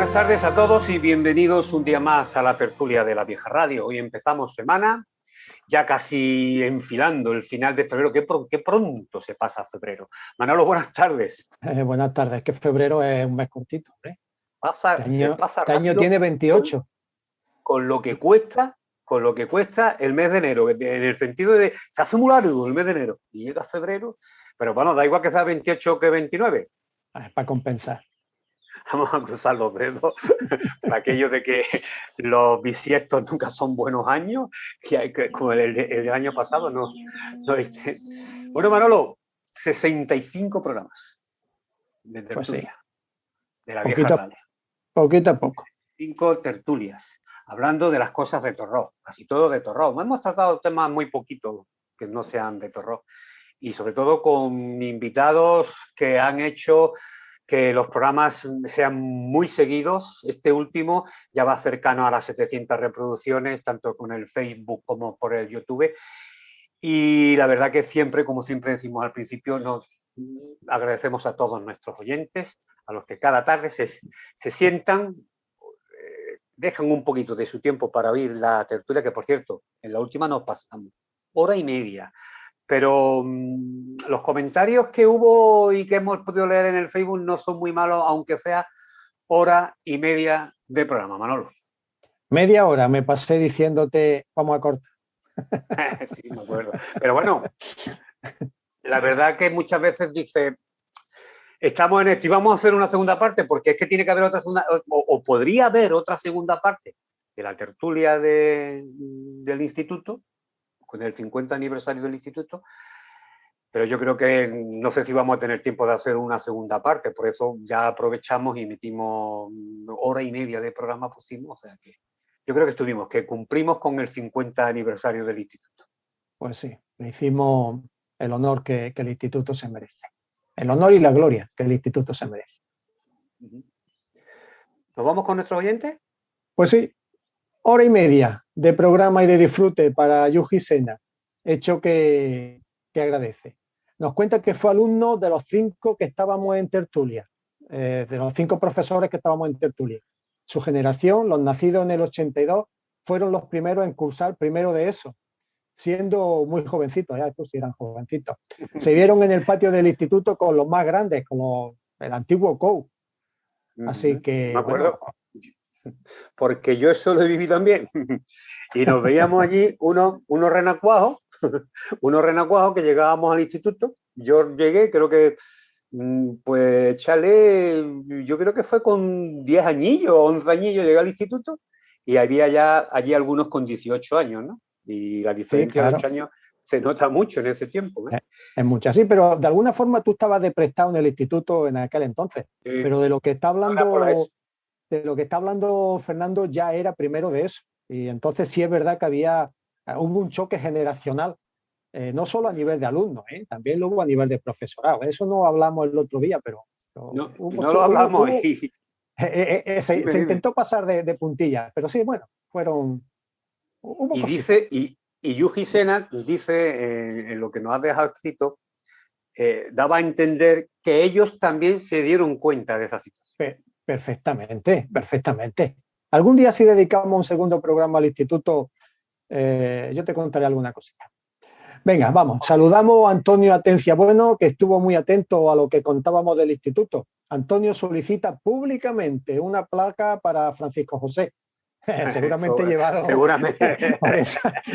Buenas tardes a todos y bienvenidos un día más a la tertulia de la Vieja Radio. Hoy empezamos semana, ya casi enfilando el final de febrero. Qué pronto se pasa febrero. Manolo, buenas tardes. Buenas tardes, que febrero es un mes cortito, ¿eh? Se pasa este año rápido tiene 28. Con lo que cuesta el mes de enero, en el sentido de se hace muy largo el mes de enero y llega febrero, pero bueno, da igual que sea 28 que 29. Es para compensar. Vamos a cruzar los dedos para aquello de que los bisiestos nunca son buenos años, como el del año pasado. No. Bueno, Manolo, 65 programas de tertulia, pues sí, de la Vieja Radio. Poquito a poco. 5 tertulias, hablando de las cosas de Torró, casi todo de Torró. Hemos tratado temas muy poquitos que no sean de Torró, y sobre todo con invitados que han hecho que los programas sean muy seguidos. Este último ya va cercano a las 700 reproducciones, tanto con el Facebook como por el YouTube. Y la verdad que siempre, como siempre decimos al principio, nos agradecemos a todos nuestros oyentes, a los que cada tarde se sientan, dejan un poquito de su tiempo para oír la tertulia, que por cierto, en la última nos pasamos hora y media. Pero los comentarios que hubo y que hemos podido leer en el Facebook no son muy malos, aunque sea hora y media de programa, Manolo. Media hora me pasé diciéndote, vamos a cortar. Sí, me acuerdo. Pero bueno, la verdad que muchas veces dice, estamos en esto y vamos a hacer una segunda parte, porque es que tiene que haber otra segunda, o podría haber otra segunda parte de la tertulia del instituto, con el 50 aniversario del instituto, pero yo creo que no sé si vamos a tener tiempo de hacer una segunda parte, por eso ya aprovechamos y emitimos hora y media de programa pusimos, o sea que yo creo que cumplimos con el 50 aniversario del instituto. Pues sí, le hicimos el honor que el instituto se merece. El honor y la gloria que el instituto se merece. ¿Nos vamos con nuestros oyentes? Pues sí, hora y media de programa y de disfrute para Yuji Sena, hecho que agradece. Nos cuenta que fue alumno de los 5 que estábamos en tertulia, de los 5 profesores que estábamos en tertulia. Su generación, los nacidos en el 82, fueron los primeros en cursar primero de eso, siendo muy jovencitos, ya estos sí eran jovencitos. Se vieron en el patio del instituto con los más grandes, con el antiguo COU. Así que, me acuerdo. Bueno, porque yo eso lo he vivido también. Y nos veíamos allí unos renacuajos que llegábamos al instituto. Yo llegué, creo que, pues, yo creo que fue con 10 añillos o 11 añillos, llegué al instituto y había ya allí algunos con 18 años, ¿no? Y la diferencia de 8 años se nota mucho en ese tiempo, ¿eh? Es mucho así, pero de alguna forma tú estabas de prestado en el instituto en aquel entonces. Pero de lo que está hablando Fernando ya era primero de eso. Y entonces sí es verdad que hubo un choque generacional, no solo a nivel de alumnos, también lo hubo a nivel de profesorado. Eso no hablamos el otro día, pero no lo hablamos. Se intentó pasar de puntillas, pero sí, bueno, fueron... Y dice, y Yuji Sena dice, en lo que nos has dejado escrito, daba a entender que ellos también se dieron cuenta de esa situación. Perfectamente. Algún día, si dedicamos un segundo programa al instituto, yo te contaré alguna cosita. Venga, vamos. Saludamos a Antonio Atencia Bueno, que estuvo muy atento a lo que contábamos del instituto. Antonio solicita públicamente una placa para Francisco José. Seguramente llevado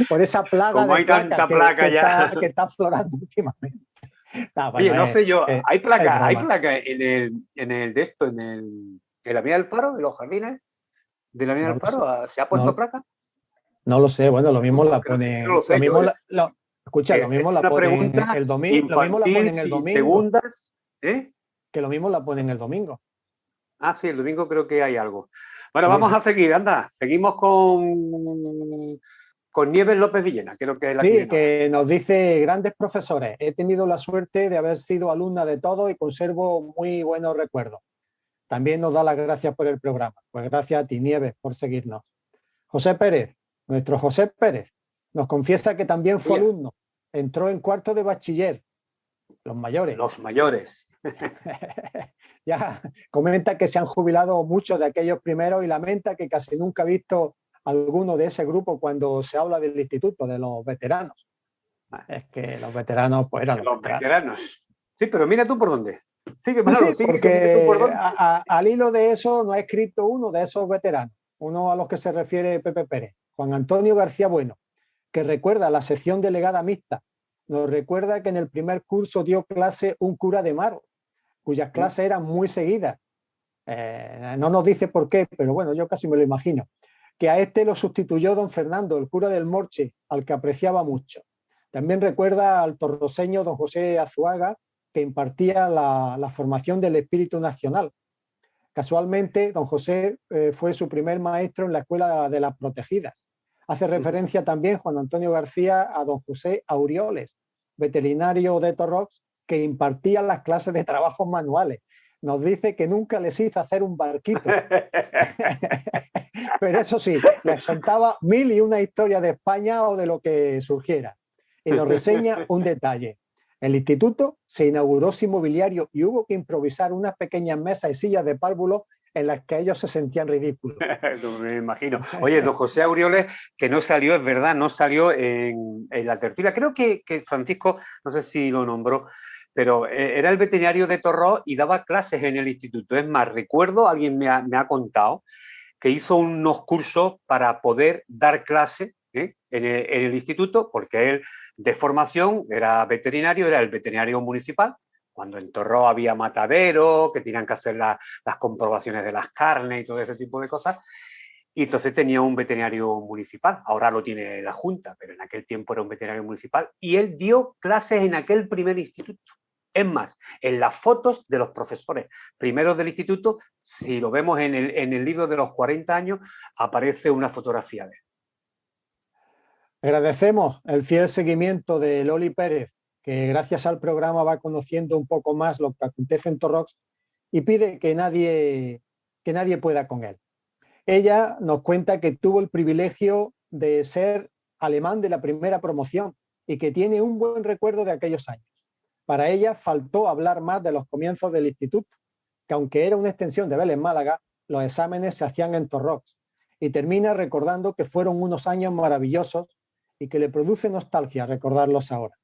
por esa plaga. Como hay tanta placa ya que está aflorando últimamente. Oye, no sé yo, hay placa en la Avenida del Faro, en los jardines de la Avenida del Faro, ¿se ha puesto placa? No lo sé, bueno, lo mismo la ponen. Escucha, lo mismo la ponen el domingo. Lo mismo la ponen el domingo. Segundas, que lo mismo la ponen el domingo. Ah, sí, el domingo creo que hay algo. Bueno, vamos a seguir, anda. Seguimos con Nieves López Villena, creo que es la que nos dice: grandes profesores, he tenido la suerte de haber sido alumna de todos y conservo muy buenos recuerdos. También nos da las gracias por el programa. Pues gracias a ti, Nieves, por seguirnos. José Pérez, nuestro José Pérez, nos confiesa que también fue alumno. Entró en cuarto de bachiller. Los mayores. Ya comenta que se han jubilado muchos de aquellos primeros y lamenta que casi nunca ha visto alguno de ese grupo cuando se habla del instituto, de los veteranos. Es que los veteranos, pues eran los Los veteranos. veteranos. Sí, pero mira tú por dónde. Sigue, Sí, Manolo, sí, sigue, que mire tú por porque dónde. al hilo de eso no ha escrito uno de esos veteranos, uno a los que se refiere Pepe Pérez, Juan Antonio García Bueno, que recuerda la sección delegada mixta. Nos recuerda que en el primer curso dio clase un cura de Maro, cuyas clases eran muy seguidas. No nos dice por qué, pero bueno, yo casi me lo imagino. Que a este lo sustituyó don Fernando, el cura del Morche, al que apreciaba mucho. También recuerda al torroseño don José Azuaga, que impartía la formación del espíritu nacional. Casualmente, don José fue su primer maestro en la Escuela de las Protegidas. Hace referencia también Juan Antonio García a don José Aurioles, veterinario de Torrox, que impartía las clases de trabajos manuales. Nos dice que nunca les hizo hacer un barquito. Pero eso sí, les contaba mil y una historias de España o de lo que surgiera. Y nos reseña un detalle. El instituto se inauguró sin mobiliario y hubo que improvisar unas pequeñas mesas y sillas de párvulos en las que ellos se sentían ridículos. Me imagino. Oye, don José Aureoles, que no salió, es verdad, no salió en la tertulia. Creo que Francisco, no sé si lo nombró, pero era el veterinario de Torró y daba clases en el instituto. Es más, recuerdo, alguien me ha contado, que hizo unos cursos para poder dar clases en el instituto, porque él de formación era veterinario, era el veterinario municipal, cuando en Torró había matadero, que tenían que hacer las comprobaciones de las carnes y todo ese tipo de cosas, y entonces tenía un veterinario municipal, ahora lo tiene la Junta, pero en aquel tiempo era un veterinario municipal, y él dio clases en aquel primer instituto. Es más, en las fotos de los profesores primeros del instituto, si lo vemos en el libro de los 40 años, aparece una fotografía de él. Agradecemos el fiel seguimiento de Loli Pérez, que gracias al programa va conociendo un poco más lo que acontece en Torrox y pide que nadie pueda con él. Ella nos cuenta que tuvo el privilegio de ser alemán de la primera promoción y que tiene un buen recuerdo de aquellos años. Para ella faltó hablar más de los comienzos del instituto, que aunque era una extensión de Vélez Málaga, los exámenes se hacían en Torrox. Y termina recordando que fueron unos años maravillosos y que le produce nostalgia recordarlos ahora.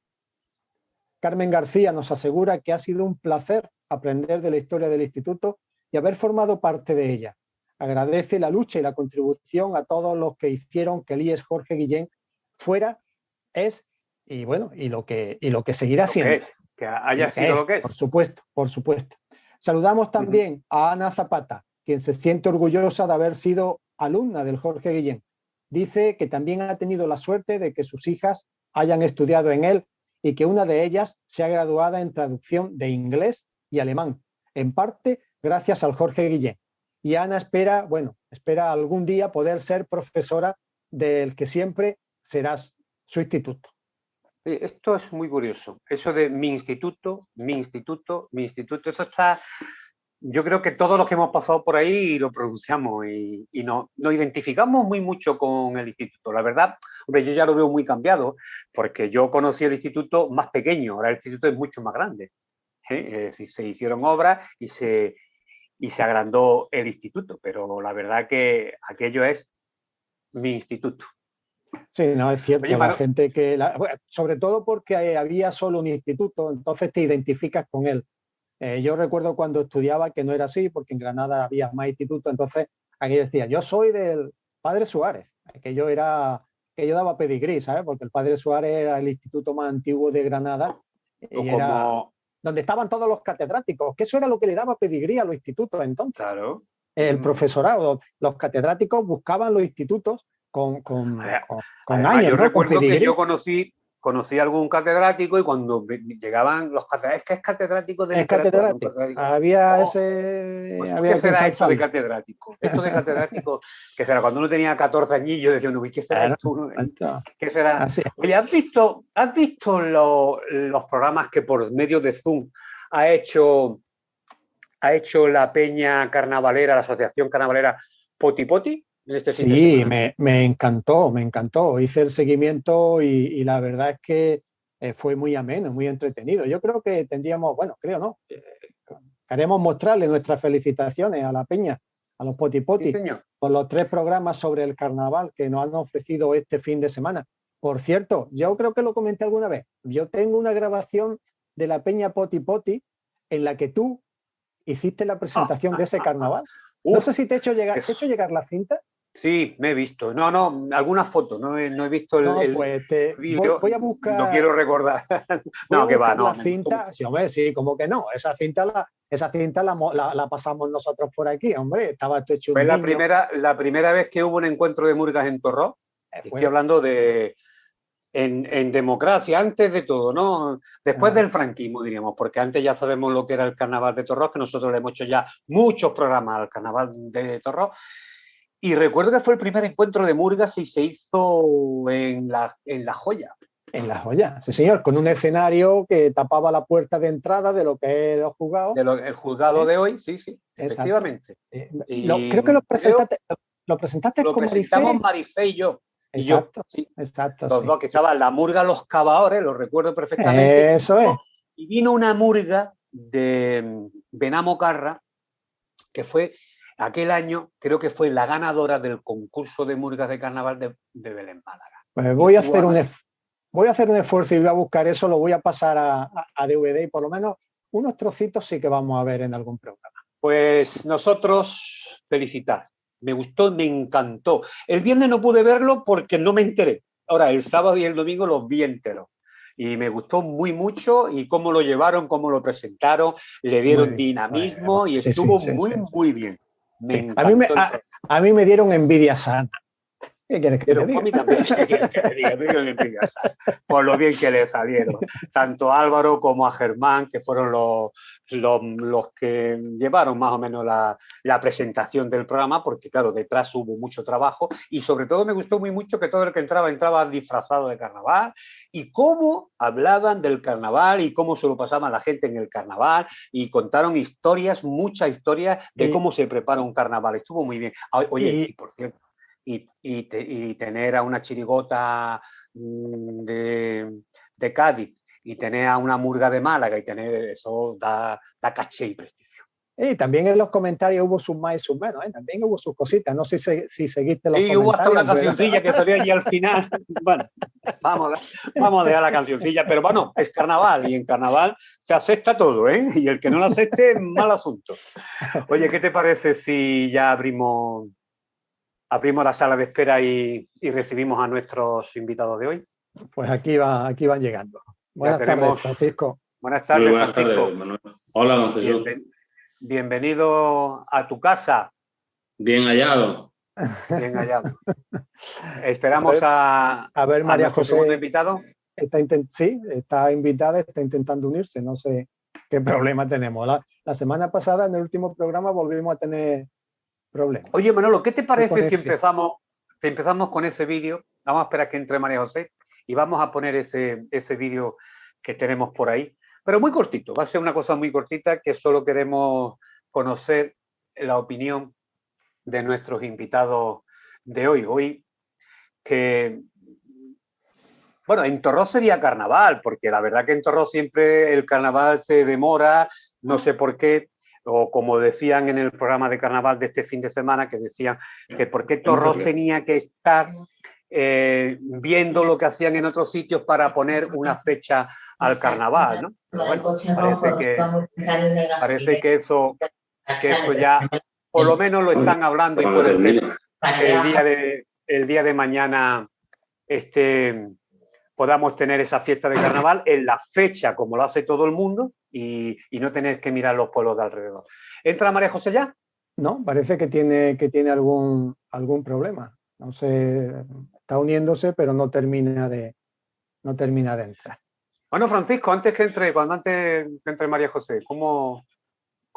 Carmen García nos asegura que ha sido un placer aprender de la historia del instituto y haber formado parte de ella. Agradece la lucha y la contribución a todos los que hicieron que el IES Jorge Guillén fuera, es y bueno, y lo que seguirá siendo. Que haya sido lo que es. Por supuesto, por supuesto. Saludamos también a Ana Zapata, quien se siente orgullosa de haber sido alumna del Jorge Guillén. Dice que también ha tenido la suerte de que sus hijas hayan estudiado en él y que una de ellas sea graduada en traducción de inglés y alemán, en parte gracias al Jorge Guillén. Y Ana espera algún día poder ser profesora del que siempre será su instituto. Esto es muy curioso. Eso de mi instituto, eso está... Yo creo que todos los que hemos pasado por ahí lo pronunciamos y nos identificamos muy mucho con el instituto. La verdad, hombre, yo ya lo veo muy cambiado, porque yo conocí el instituto más pequeño, ahora el instituto es mucho más grande. Se hicieron obras y se agrandó el instituto, pero la verdad que aquello es mi instituto. Sí, no, es cierto. Oye, la gente que... sobre todo porque había solo un instituto, entonces te identificas con él. Yo recuerdo cuando estudiaba que no era así, porque en Granada había más institutos, entonces aquí decía, yo soy del Padre Suárez, que yo daba pedigrí, ¿sabes? Porque el Padre Suárez era el instituto más antiguo de Granada y era donde estaban todos los catedráticos, que eso era lo que le daba pedigrí a los institutos entonces. Claro. El profesorado, los catedráticos buscaban los institutos con Además, años. Yo recuerdo que yo conocí a algún catedrático y cuando llegaban los catedráticos, es que es catedrático de literatura. Catedrático. Había ese... Pues, ¿qué será esto de catedrático? Esto de catedrático, ¿qué será? Cuando uno tenía 14 añillos, decía uno, ¿qué será esto? ¿Qué será? Oye, ¿has visto los programas que por medio de Zoom ha hecho la Peña Carnavalera, la Asociación Carnavalera Poti Poti? Sí, me encantó. Hice el seguimiento y la verdad es que fue muy ameno, muy entretenido. Yo creo que tendríamos, bueno, creo no, queremos mostrarle nuestras felicitaciones a la Peña, a los Poti Sí, Poti, señor. por los 3 programas sobre el carnaval que nos han ofrecido este fin de semana. Por cierto, yo creo que lo comenté alguna vez. Yo tengo una grabación de la Peña Poti Poti en la que tú hiciste la presentación de ese carnaval. No sé Uf, si te he hecho llegar, eso. ¿te he hecho llegar la cinta? Sí, me he visto. No, no, algunas fotos. No he visto No, el pues vídeo. voy a Lo buscar. quiero recordar. Voy a No, que va, buscar no, la me gustó mucho. cinta. Sí, hombre, sí, como que no. Esa cinta la pasamos nosotros por aquí, hombre. Estaba tú hecho Fue un niño. la primera vez que hubo un encuentro de murgas en Torró. Estoy Fue, hablando en democracia, antes de todo, ¿no? Después ah, del franquismo, diríamos, porque antes ya sabemos lo que era el carnaval de Torró, que nosotros le hemos hecho ya muchos programas al carnaval de Torró. Y recuerdo que fue el primer encuentro de murgas y se hizo en la Joya. en La Joya, sí, señor, con un escenario que tapaba la puerta de entrada de lo que es los juzgados. El juzgado ¿Eh? de hoy, sí, sí, Exacto. efectivamente. Creo que Y creo lo presentaste lo con Marifé. presentamos Marifé y yo, Exacto, sí. exacto, Los sí. dos, que estaban la murga Los Cavadores, lo recuerdo perfectamente, Eso es. y vino una murga de Benamo Carra, que fue aquel año, creo que fue la ganadora del concurso de murgas de carnaval de Belén Málaga. Pues Y voy a estuvo hacer además, voy a hacer un esfuerzo y voy a buscar eso, lo voy a pasar a DVD y por lo menos unos trocitos sí que vamos a ver en algún programa. pues nosotros felicitar. Me gustó, me encantó. El viernes no pude verlo porque no me enteré. Ahora, el sábado y el domingo los vi enteros. Y me gustó muy mucho y cómo lo llevaron, cómo lo presentaron, le Muy dieron bien. dinamismo y Sí, sí, estuvo sí, sí, muy, sí. muy bien. Me Sí. encantó el programa. A mí me dieron envidia sana. ¿Qué quieres que te Pero a diga? mí también, que le diga, me dio envidia, por lo bien que le salieron. Tanto a Álvaro como a Germán, que fueron los que llevaron más o menos la presentación del programa, porque claro, detrás hubo mucho trabajo y sobre todo me gustó muy mucho que todo el que entraba disfrazado de carnaval y cómo hablaban del carnaval y cómo se lo pasaban la gente en el carnaval y contaron historias, muchas historias de Y, cómo se prepara un carnaval. Estuvo muy bien. Oye, y, y por cierto, y tener a una chirigota de Cádiz y tener a una murga de Málaga y tener eso da caché y prestigio. y también en los comentarios hubo sus más y sus menos, ¿eh? También hubo sus cositas. No sé si seguiste los Y hubo hasta comentarios, una pero cancioncilla que salió allí al final. Bueno, vamos a dejar la cancioncilla, pero bueno, es carnaval y en carnaval se acepta todo, ¿eh? Y el que no lo acepte, mal asunto. Oye, ¿qué te parece si ya abrimos la sala de espera y recibimos a nuestros invitados de hoy? pues aquí van llegando. Ya Buenas tardes, tenemos. Francisco. Buenas Muy tardes, buenas Francisco. tardes, Manuel. Hola, don Jesús. Bienvenido a tu casa. Bien hallado. Bien hallado. Esperamos a María nuestro segundo José invitado. sí, está invitada, está intentando unirse. No sé qué problema tenemos. La semana pasada, en el último programa, volvimos a tener problemas. Oye, Manolo, ¿qué te parece si conexión. empezamos con ese vídeo? Vamos a esperar que entre María José y vamos a poner ese vídeo que tenemos por ahí. Pero muy cortito, va a ser una cosa muy cortita que solo queremos conocer la opinión de nuestros invitados de hoy. Hoy que, bueno, en Torró sería carnaval, porque la verdad que en Torró siempre el carnaval se demora, no sé por qué, o como decían en el programa de carnaval de este fin de semana, que decían que por qué Torró tenía que estar viendo lo que hacían en otros sitios para poner una fecha al carnaval, ¿no? Pero bueno, parece que eso ya por lo menos lo están hablando y puede ser el día de mañana podamos tener esa fiesta de carnaval en la fecha como lo hace todo el mundo y no tener que mirar los pueblos de alrededor. ¿Entra María José ya? No, parece que tiene algún problema. No sé, está uniéndose, pero no termina de entrar. Bueno, Francisco, antes que entre María José, ¿cómo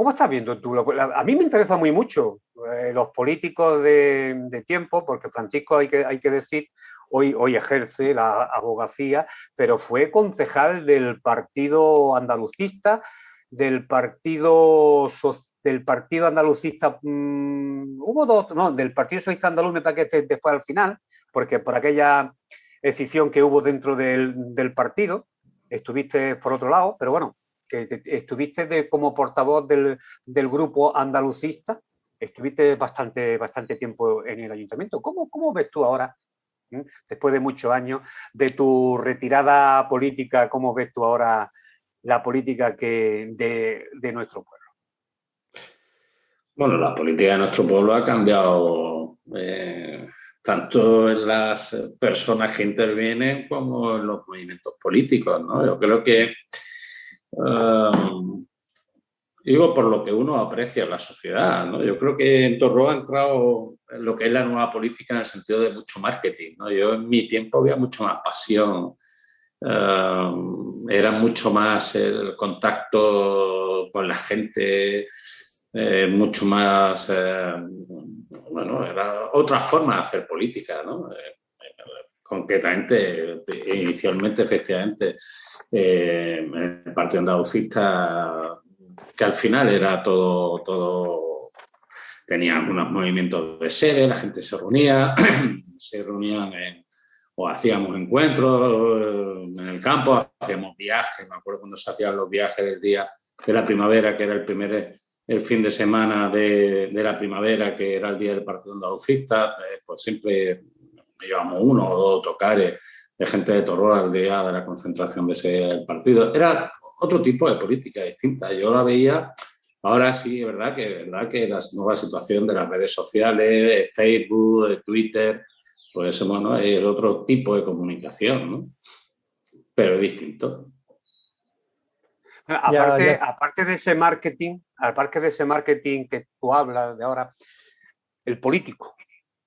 estás viendo tú? A mí me interesa muy mucho los políticos de tiempo, porque Francisco, hay que decir, hoy ejerce la abogacía, pero fue concejal del partido andalucista, del partido andalucista, hubo dos, no, del Partido Socialista Andaluz me parece que después al final, porque por aquella escisión que hubo dentro del partido, estuviste por otro lado, pero bueno, que estuviste como portavoz del grupo andalucista, estuviste bastante tiempo en el ayuntamiento. ¿Cómo ves tú ahora, después de muchos años, de tu retirada política, cómo ves tú ahora la política de nuestro pueblo? Bueno, la política de nuestro pueblo ha cambiado tanto en las personas que intervienen como en los movimientos políticos, ¿no? Yo creo que, digo, por lo que uno aprecia en la sociedad, ¿no? Yo creo que en Torró ha entrado en lo que es la nueva política en el sentido de mucho marketing, ¿no? Yo en mi tiempo había mucho más pasión, era mucho más el contacto con la gente, mucho más, bueno, era otra forma de hacer política, ¿no? Concretamente, inicialmente, efectivamente, el Partido Andalucista, que al final era todo tenía unos movimientos de seres, la gente se reunía, o hacíamos encuentros en el campo, hacíamos viajes, me acuerdo cuando se hacían los viajes del día de la primavera, que era el fin de semana de la primavera, que era el día del Partido Andalucista, pues siempre llevamos uno o dos autocares de gente de Torró al día de la concentración de ese partido. Era otro tipo de política distinta. Yo la veía, ahora sí, es verdad que la nueva situación de las redes sociales, Facebook, de Twitter, pues bueno, es otro tipo de comunicación, ¿no? Pero es distinto. Aparte de ese marketing, que tú hablas de ahora, el político.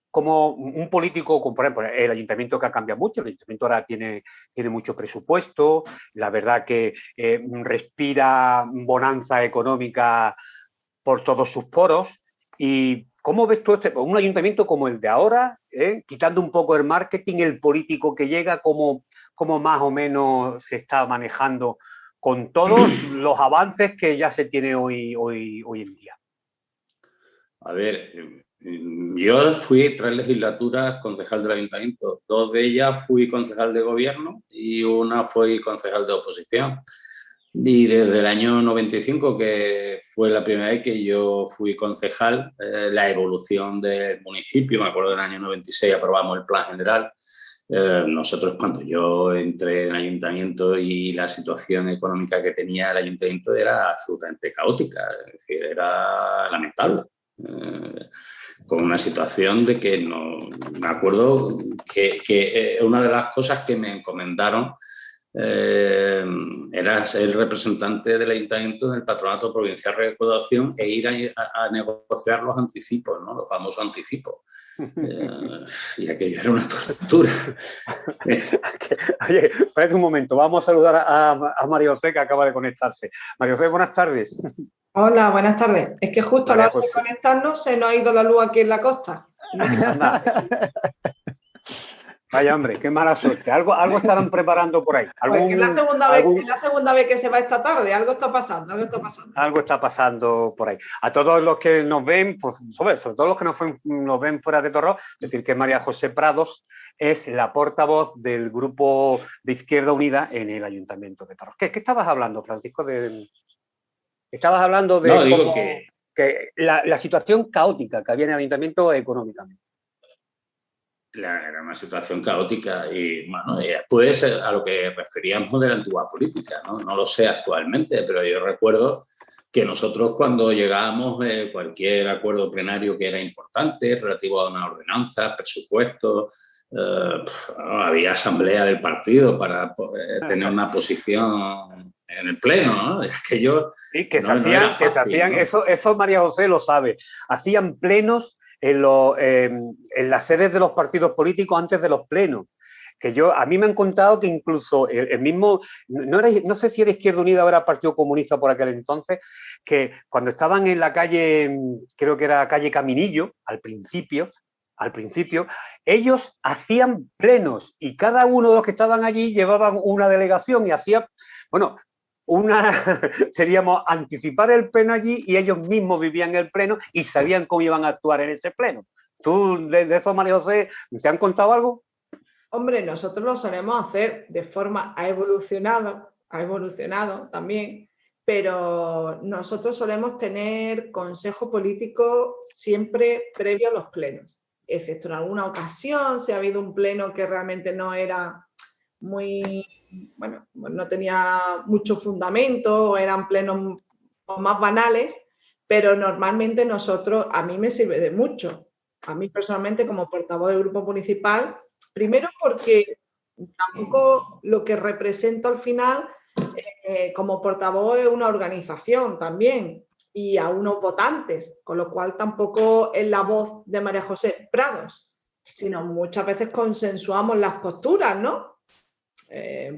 Como un político, como por ejemplo el ayuntamiento, que ha cambiado mucho, el ayuntamiento ahora tiene mucho presupuesto, la verdad que respira bonanza económica por todos sus poros. ¿Y cómo ves tú un ayuntamiento como el de ahora, quitando un poco el marketing, el político que llega, cómo más o menos se está manejando con todos los avances que ya se tiene hoy en día? A ver, yo fui 3 legislaturas concejal del ayuntamiento. 2 de ellas fui concejal de gobierno y una fui concejal de oposición. Y desde el año 95, que fue la primera vez que yo fui concejal, la evolución del municipio, me acuerdo del año 96 aprobamos el plan general. Nosotros, cuando yo entré en el ayuntamiento, y la situación económica que tenía el ayuntamiento era absolutamente caótica, es decir, era lamentable. Con una situación de que no me acuerdo que una de las cosas que me encomendaron era ser representante del ayuntamiento del Patronato Provincial de Recaudación e ir a negociar los anticipos, ¿no? Los famosos anticipos. Y aquello era una tortura. Oye, espérate un momento, vamos a saludar a María José, que acaba de conectarse. María José, buenas tardes. Hola, buenas tardes. Es que justo a la hora de conectarnos se nos ha ido la luz aquí en la costa. Vaya, hombre, qué mala suerte. Algo estarán preparando por ahí. Es la segunda vez que se va esta tarde. Algo está pasando. Algo está pasando por ahí. A todos los que nos ven, pues, sobre todo los que nos ven fuera de Torró, decir que María José Prados es la portavoz del grupo de Izquierda Unida en el Ayuntamiento de Torró. ¿Qué estabas hablando, Francisco? Estabas hablando de que la situación caótica que había en el Ayuntamiento económicamente. Era una situación caótica y, bueno, y después a lo que referíamos de la antigua política, ¿no? No lo sé actualmente, pero yo recuerdo que nosotros, cuando llegábamos, cualquier acuerdo plenario que era importante, relativo a una ordenanza, presupuesto, había asamblea del partido para tener una posición en el pleno, ¿no? Es que yo... Sí, que se hacían, ¿no? Eso María José lo sabe, hacían plenos en las sedes de los partidos políticos antes de los plenos. A mí me han contado que incluso el mismo, no sé si era Izquierda Unida o era Partido Comunista por aquel entonces, que cuando estaban en la calle, creo que era calle Caminillo, al principio, ellos hacían plenos y cada uno de los que estaban allí llevaban una delegación y hacía, bueno, seríamos anticipar el pleno allí, y ellos mismos vivían el pleno y sabían cómo iban a actuar en ese pleno. ¿Tú de eso, María José, te han contado algo? Hombre, nosotros lo solemos hacer de forma, ha evolucionado ha evolucionado también, pero nosotros solemos tener consejo político siempre previo a los plenos, excepto en alguna ocasión, si ha habido un pleno que realmente no era muy, bueno, no tenía mucho fundamento, o eran plenos más banales, pero normalmente nosotros, a mí me sirve de mucho. A mí personalmente, como portavoz del grupo municipal, primero porque tampoco lo que represento al final como portavoz es una organización también y a unos votantes, con lo cual tampoco es la voz de María José Prados, sino muchas veces consensuamos las posturas, ¿no?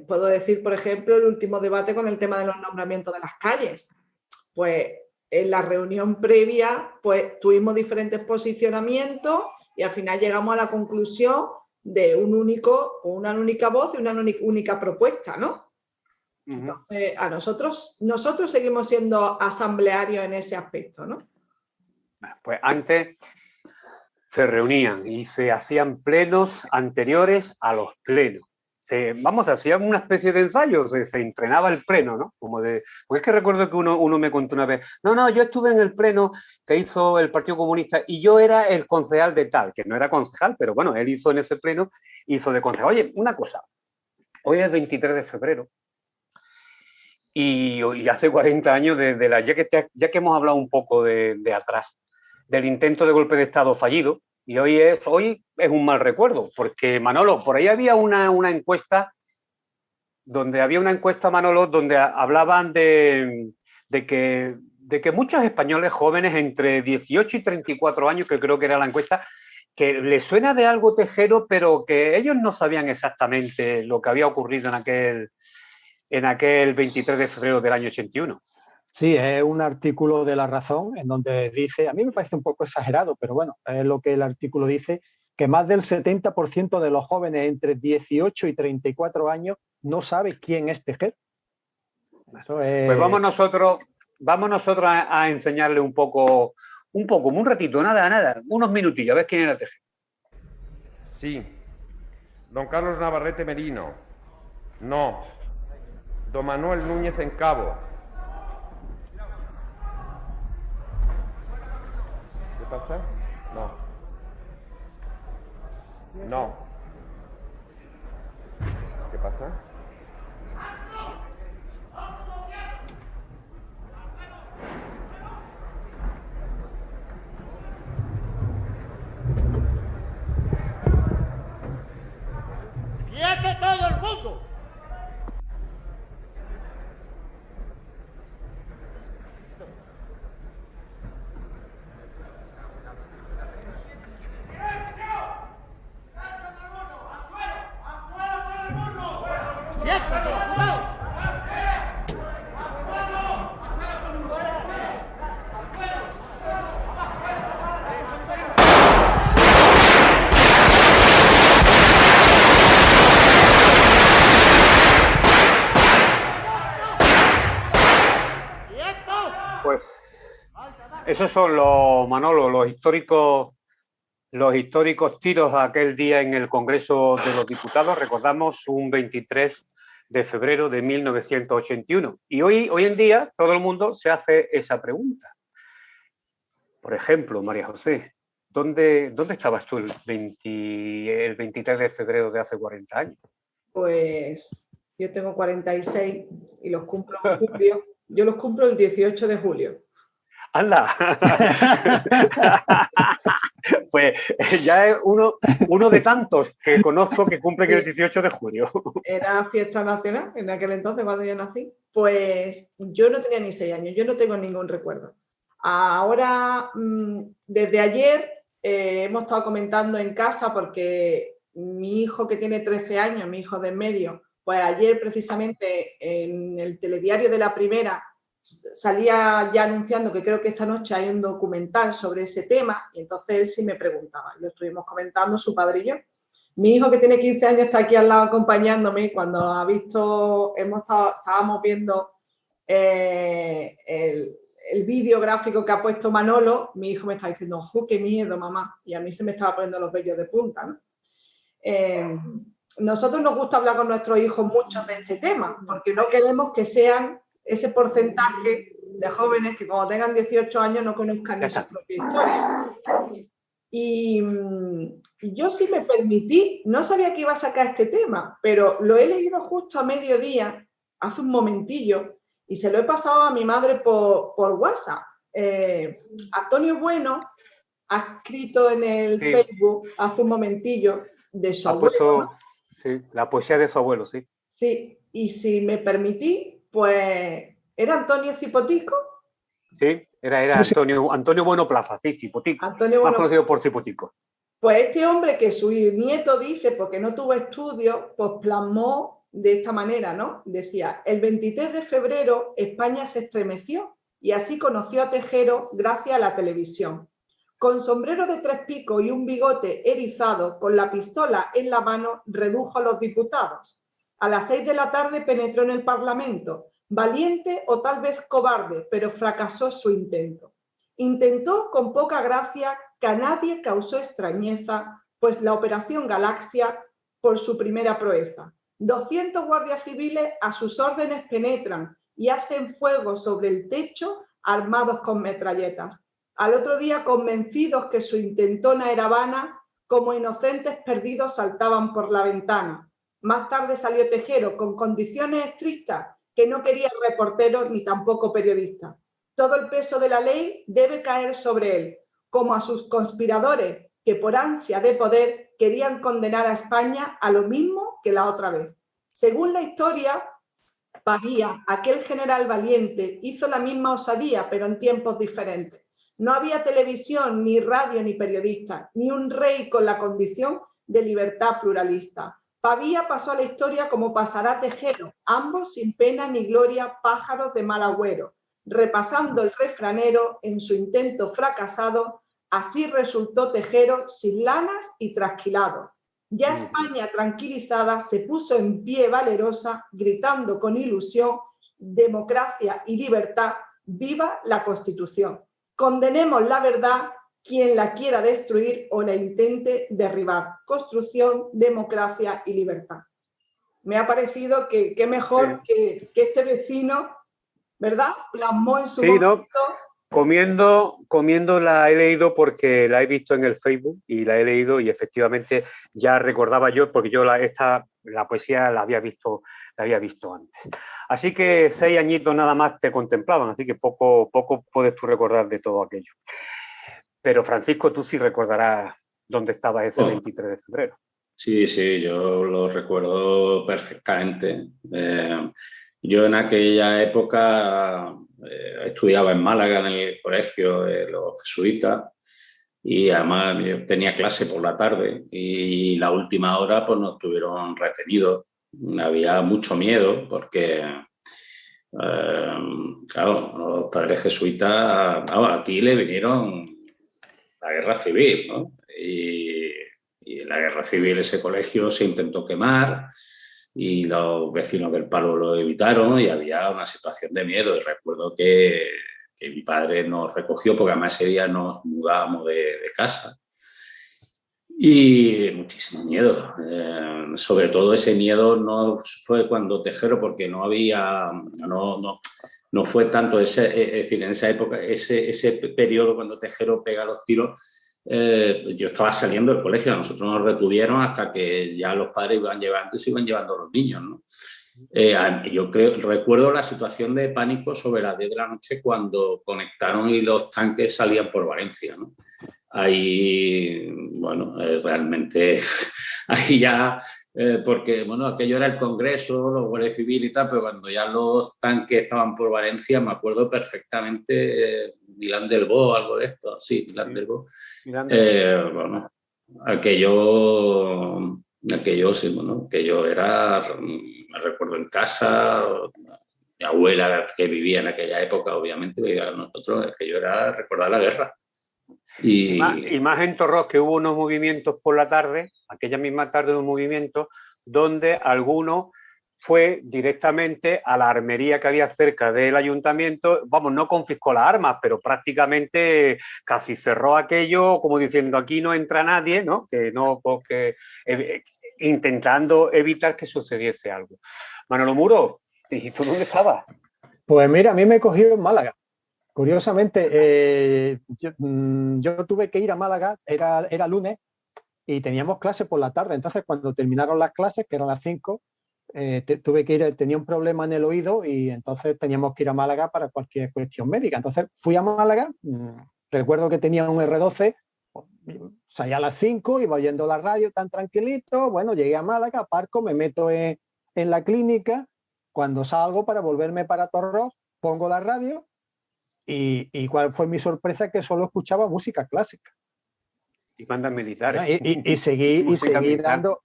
Puedo decir, por ejemplo, el último debate con el tema de los nombramientos de las calles. Pues en la reunión previa, pues tuvimos diferentes posicionamientos y al final llegamos a la conclusión de una única voz y una única propuesta, ¿no? Entonces, a nosotros seguimos siendo asamblearios en ese aspecto, ¿no? Pues antes se reunían y se hacían plenos anteriores a los plenos. Hacían una especie de ensayo, se entrenaba el pleno, ¿no? Porque es que recuerdo que uno me contó una vez, no, yo estuve en el pleno que hizo el Partido Comunista y yo era el concejal de tal, que no era concejal, pero bueno, él hizo en ese pleno, hizo de concejal. Oye, una cosa, hoy es 23 de febrero y hace 40 años ya que hemos hablado un poco de atrás, del intento de golpe de Estado fallido, y hoy es un mal recuerdo, porque Manolo, por ahí había una encuesta, Manolo, donde hablaban de que muchos españoles jóvenes entre 18 y 34 años, que creo que era la encuesta, que les suena de algo Tejero, pero que ellos no sabían exactamente lo que había ocurrido en aquel 23 de febrero del año 81. Sí, es un artículo de La Razón en donde dice, a mí me parece un poco exagerado, pero bueno, es lo que el artículo dice, que más del 70% de los jóvenes entre 18 y 34 años no sabe quién es Tejero. Eso es... Pues vamos nosotros a enseñarle un poco, un ratito, nada, unos minutillos, a ver quién era Tejero. Sí. Don Carlos Navarrete Merino. No. Don Manuel Núñez Encabo. ¿Qué pasa? No. ¿Qué pasa? ¡Quieto todo el mundo! Pues esos son los históricos tiros aquel día en el Congreso de los Diputados. Recordamos un 23 de febrero de 1981. Y hoy en día todo el mundo se hace esa pregunta. Por ejemplo, María José, ¿dónde estabas tú el 23 de febrero de hace 40 años? Pues yo tengo 46 y los cumplo en julio. Yo los cumplo el 18 de julio. ¡Anda! Pues ya es uno de tantos que conozco que cumplen el 18 de julio. Era fiesta nacional en aquel entonces cuando yo nací. Pues yo no tenía ni 6 años, yo no tengo ningún recuerdo. Ahora, desde ayer, hemos estado comentando en casa porque mi hijo que tiene 13 años, mi hijo de en medio, pues ayer precisamente en el telediario de La Primera salía ya anunciando que creo que esta noche hay un documental sobre ese tema y entonces él sí me preguntaba, lo estuvimos comentando su padre y yo. Mi hijo que tiene 15 años está aquí al lado acompañándome cuando ha visto, estábamos viendo el vídeo gráfico que ha puesto Manolo, mi hijo me está diciendo, ¡oh, qué miedo, mamá! Y a mí se me estaba poniendo los vellos de punta, ¿no? nosotros nos gusta hablar con nuestros hijos mucho de este tema, porque no queremos que sean ese porcentaje de jóvenes que cuando tengan 18 años no conozcan ni su propia historia. Y yo sí me permití, no sabía que iba a sacar este tema, pero lo he leído justo a mediodía, hace un momentillo, y se lo he pasado a mi madre por WhatsApp. Antonio Bueno ha escrito en el Facebook hace un momentillo de su abuelo. Puesto, sí, la poesía de su abuelo, sí. Sí, y si me permití, pues, ¿era Antonio Cipotico? Sí, era Sí, sí. Antonio Bueno Plaza, sí, Cipotico, Antonio más Bueno. conocido por Cipotico. Pues este hombre que su nieto dice, porque no tuvo estudios, pues plasmó de esta manera, ¿no? Decía, el 23 de febrero España se estremeció y así conoció a Tejero gracias a la televisión. Con sombrero de 3 picos y un bigote erizado, con la pistola en la mano, redujo a los diputados. A las 6 de la tarde penetró en el Parlamento, valiente o tal vez cobarde, pero fracasó su intento. Intentó con poca gracia que a nadie causó extrañeza, pues la Operación Galaxia por su primera proeza. 200 guardias civiles a sus órdenes penetran y hacen fuego sobre el techo armados con metralletas. Al otro día, convencidos que su intentona era vana, como inocentes perdidos saltaban por la ventana. Más tarde salió Tejero con condiciones estrictas que no quería reporteros ni tampoco periodistas. Todo el peso de la ley debe caer sobre él, como a sus conspiradores que por ansia de poder querían condenar a España a lo mismo que la otra vez. Según la historia, Pavía, aquel general valiente, hizo la misma osadía, pero en tiempos diferentes. No había televisión, ni radio, ni periodistas, ni un rey con la condición de libertad pluralista. Pavía pasó a la historia como pasará Tejero, ambos sin pena ni gloria, pájaros de mal agüero. Repasando el refranero en su intento fracasado, así resultó Tejero sin lanas y trasquilado. Ya España tranquilizada se puso en pie valerosa, gritando con ilusión, democracia y libertad, viva la Constitución. Condenemos la verdad, quien la quiera destruir o la intente derribar. Construcción, democracia y libertad. Me ha parecido que qué mejor que este vecino, ¿verdad? Plasmó en su momento. ¿No? Comiendo la he leído porque la he visto en el Facebook y la he leído y efectivamente ya recordaba yo, porque yo la poesía la había visto antes. Así que 6 añitos nada más te contemplaban, así que poco puedes tú recordar de todo aquello. Pero Francisco, tú sí recordarás dónde estabas ese 23 de febrero. Sí, yo lo recuerdo perfectamente. Yo en aquella época estudiaba en Málaga, en el colegio de los jesuitas, y además yo tenía clase por la tarde y la última hora pues nos tuvieron retenidos. Había mucho miedo porque, claro, los padres jesuitas, aquí le vinieron la guerra civil, ¿no? Y en la guerra civil ese colegio se intentó quemar y los vecinos del Palo lo evitaron y había una situación de miedo. Y recuerdo que mi padre nos recogió porque además ese día nos mudábamos de casa. Y muchísimo miedo. Sobre todo ese miedo no fue cuando Tejero, porque no fue tanto es decir, en esa época, ese periodo cuando Tejero pega los tiros. Yo estaba saliendo del colegio, a nosotros nos retuvieron hasta que ya los padres iban llevando y se iban llevando a los niños, ¿no? Yo recuerdo la situación de pánico sobre las 10 de la noche cuando conectaron y los tanques salían por Valencia, ¿no? Ahí, bueno, realmente, ahí ya, porque, bueno, aquello era el Congreso, los guardias civiles y tal, pero cuando ya los tanques estaban por Valencia, me acuerdo perfectamente, Milán del Bo, algo de esto, sí, Milán del Bo. Bueno, aquello sí, bueno, aquello era, me recuerdo en casa, mi abuela que vivía en aquella época, obviamente, vivía con nosotros, aquello era recordar la guerra. Y más en Torrós, que hubo unos movimientos por la tarde, aquella misma tarde un movimiento donde alguno fue directamente a la armería que había cerca del ayuntamiento, vamos, no confiscó las armas, pero prácticamente casi cerró aquello, como diciendo aquí no entra nadie, ¿no? Que no, porque intentando evitar que sucediese algo. Manolo Muro, ¿y tú dónde estabas? Pues mira, a mí me cogió en Málaga. Curiosamente, yo tuve que ir a Málaga, era lunes, y teníamos clases por la tarde. Entonces, cuando terminaron las clases, que eran las 5, tuve que ir, tenía un problema en el oído y entonces teníamos que ir a Málaga para cualquier cuestión médica. Entonces, fui a Málaga, recuerdo que tenía un R12, salía a las 5, iba oyendo la radio tan tranquilito, bueno, llegué a Málaga, aparco, me meto en la clínica, cuando salgo para volverme para Torros, pongo la radio y cuál fue mi sorpresa, que solo escuchaba música clásica. Y bandas militares. Y seguí dando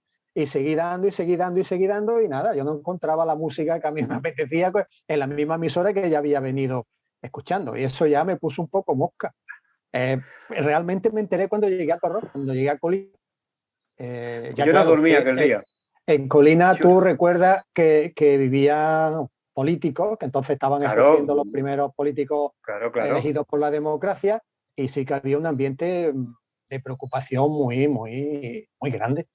y nada, yo no encontraba la música que a mí me apetecía en la misma emisora que ya había venido escuchando, y eso ya me puso un poco mosca. Realmente me enteré cuando llegué a Torros, cuando llegué a Colina. Yo no dormía aquel día. En Colina tú recuerdas que vivían políticos, que entonces estaban escogiendo los primeros políticos elegidos por la democracia, y sí que había un ambiente de preocupación muy grande.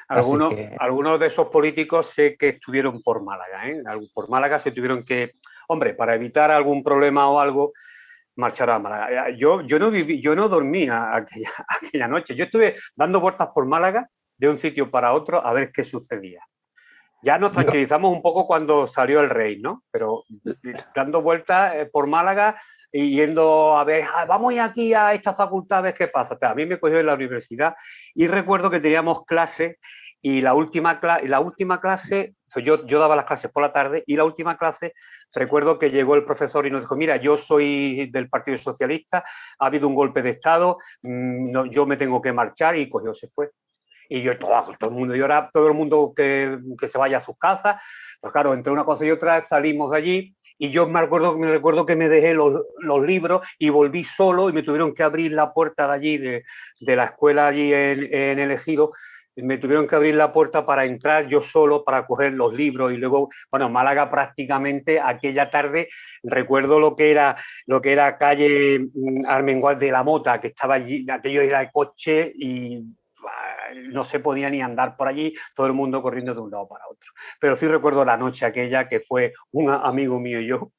Algunos de esos políticos sé que estuvieron por Málaga, ¿eh? Por Málaga se tuvieron que, hombre, para evitar algún problema o algo, marchar a Málaga. Yo no dormía aquella noche. Yo estuve dando vueltas por Málaga de un sitio para otro a ver qué sucedía. Ya nos tranquilizamos un poco cuando salió el rey, ¿no? Pero dando vueltas por Málaga y yendo a ver, vamos aquí a esta facultad a ver qué pasa. O sea, a mí me cogió en la universidad y recuerdo que teníamos clases y la última clase, yo daba las clases por la tarde, y la última clase recuerdo que llegó el profesor y nos dijo, mira, yo soy del Partido Socialista, ha habido un golpe de Estado, yo me tengo que marchar, y cogió, se fue. Y yo, todo el mundo, y ahora todo el mundo que se vaya a sus casas. Pues claro, entre una cosa y otra salimos de allí, y yo me recuerdo que me dejé los libros y volví solo, y me tuvieron que abrir la puerta de allí, de la escuela allí en el Ejido. Me tuvieron que abrir la puerta para entrar yo solo, para coger los libros, y luego, bueno, Málaga prácticamente aquella tarde, recuerdo lo que era calle Armengual de la Mota, que estaba allí, aquello era el coche y no se podía ni andar por allí, todo el mundo corriendo de un lado para otro. Pero sí recuerdo la noche aquella que fue un amigo mío y yo,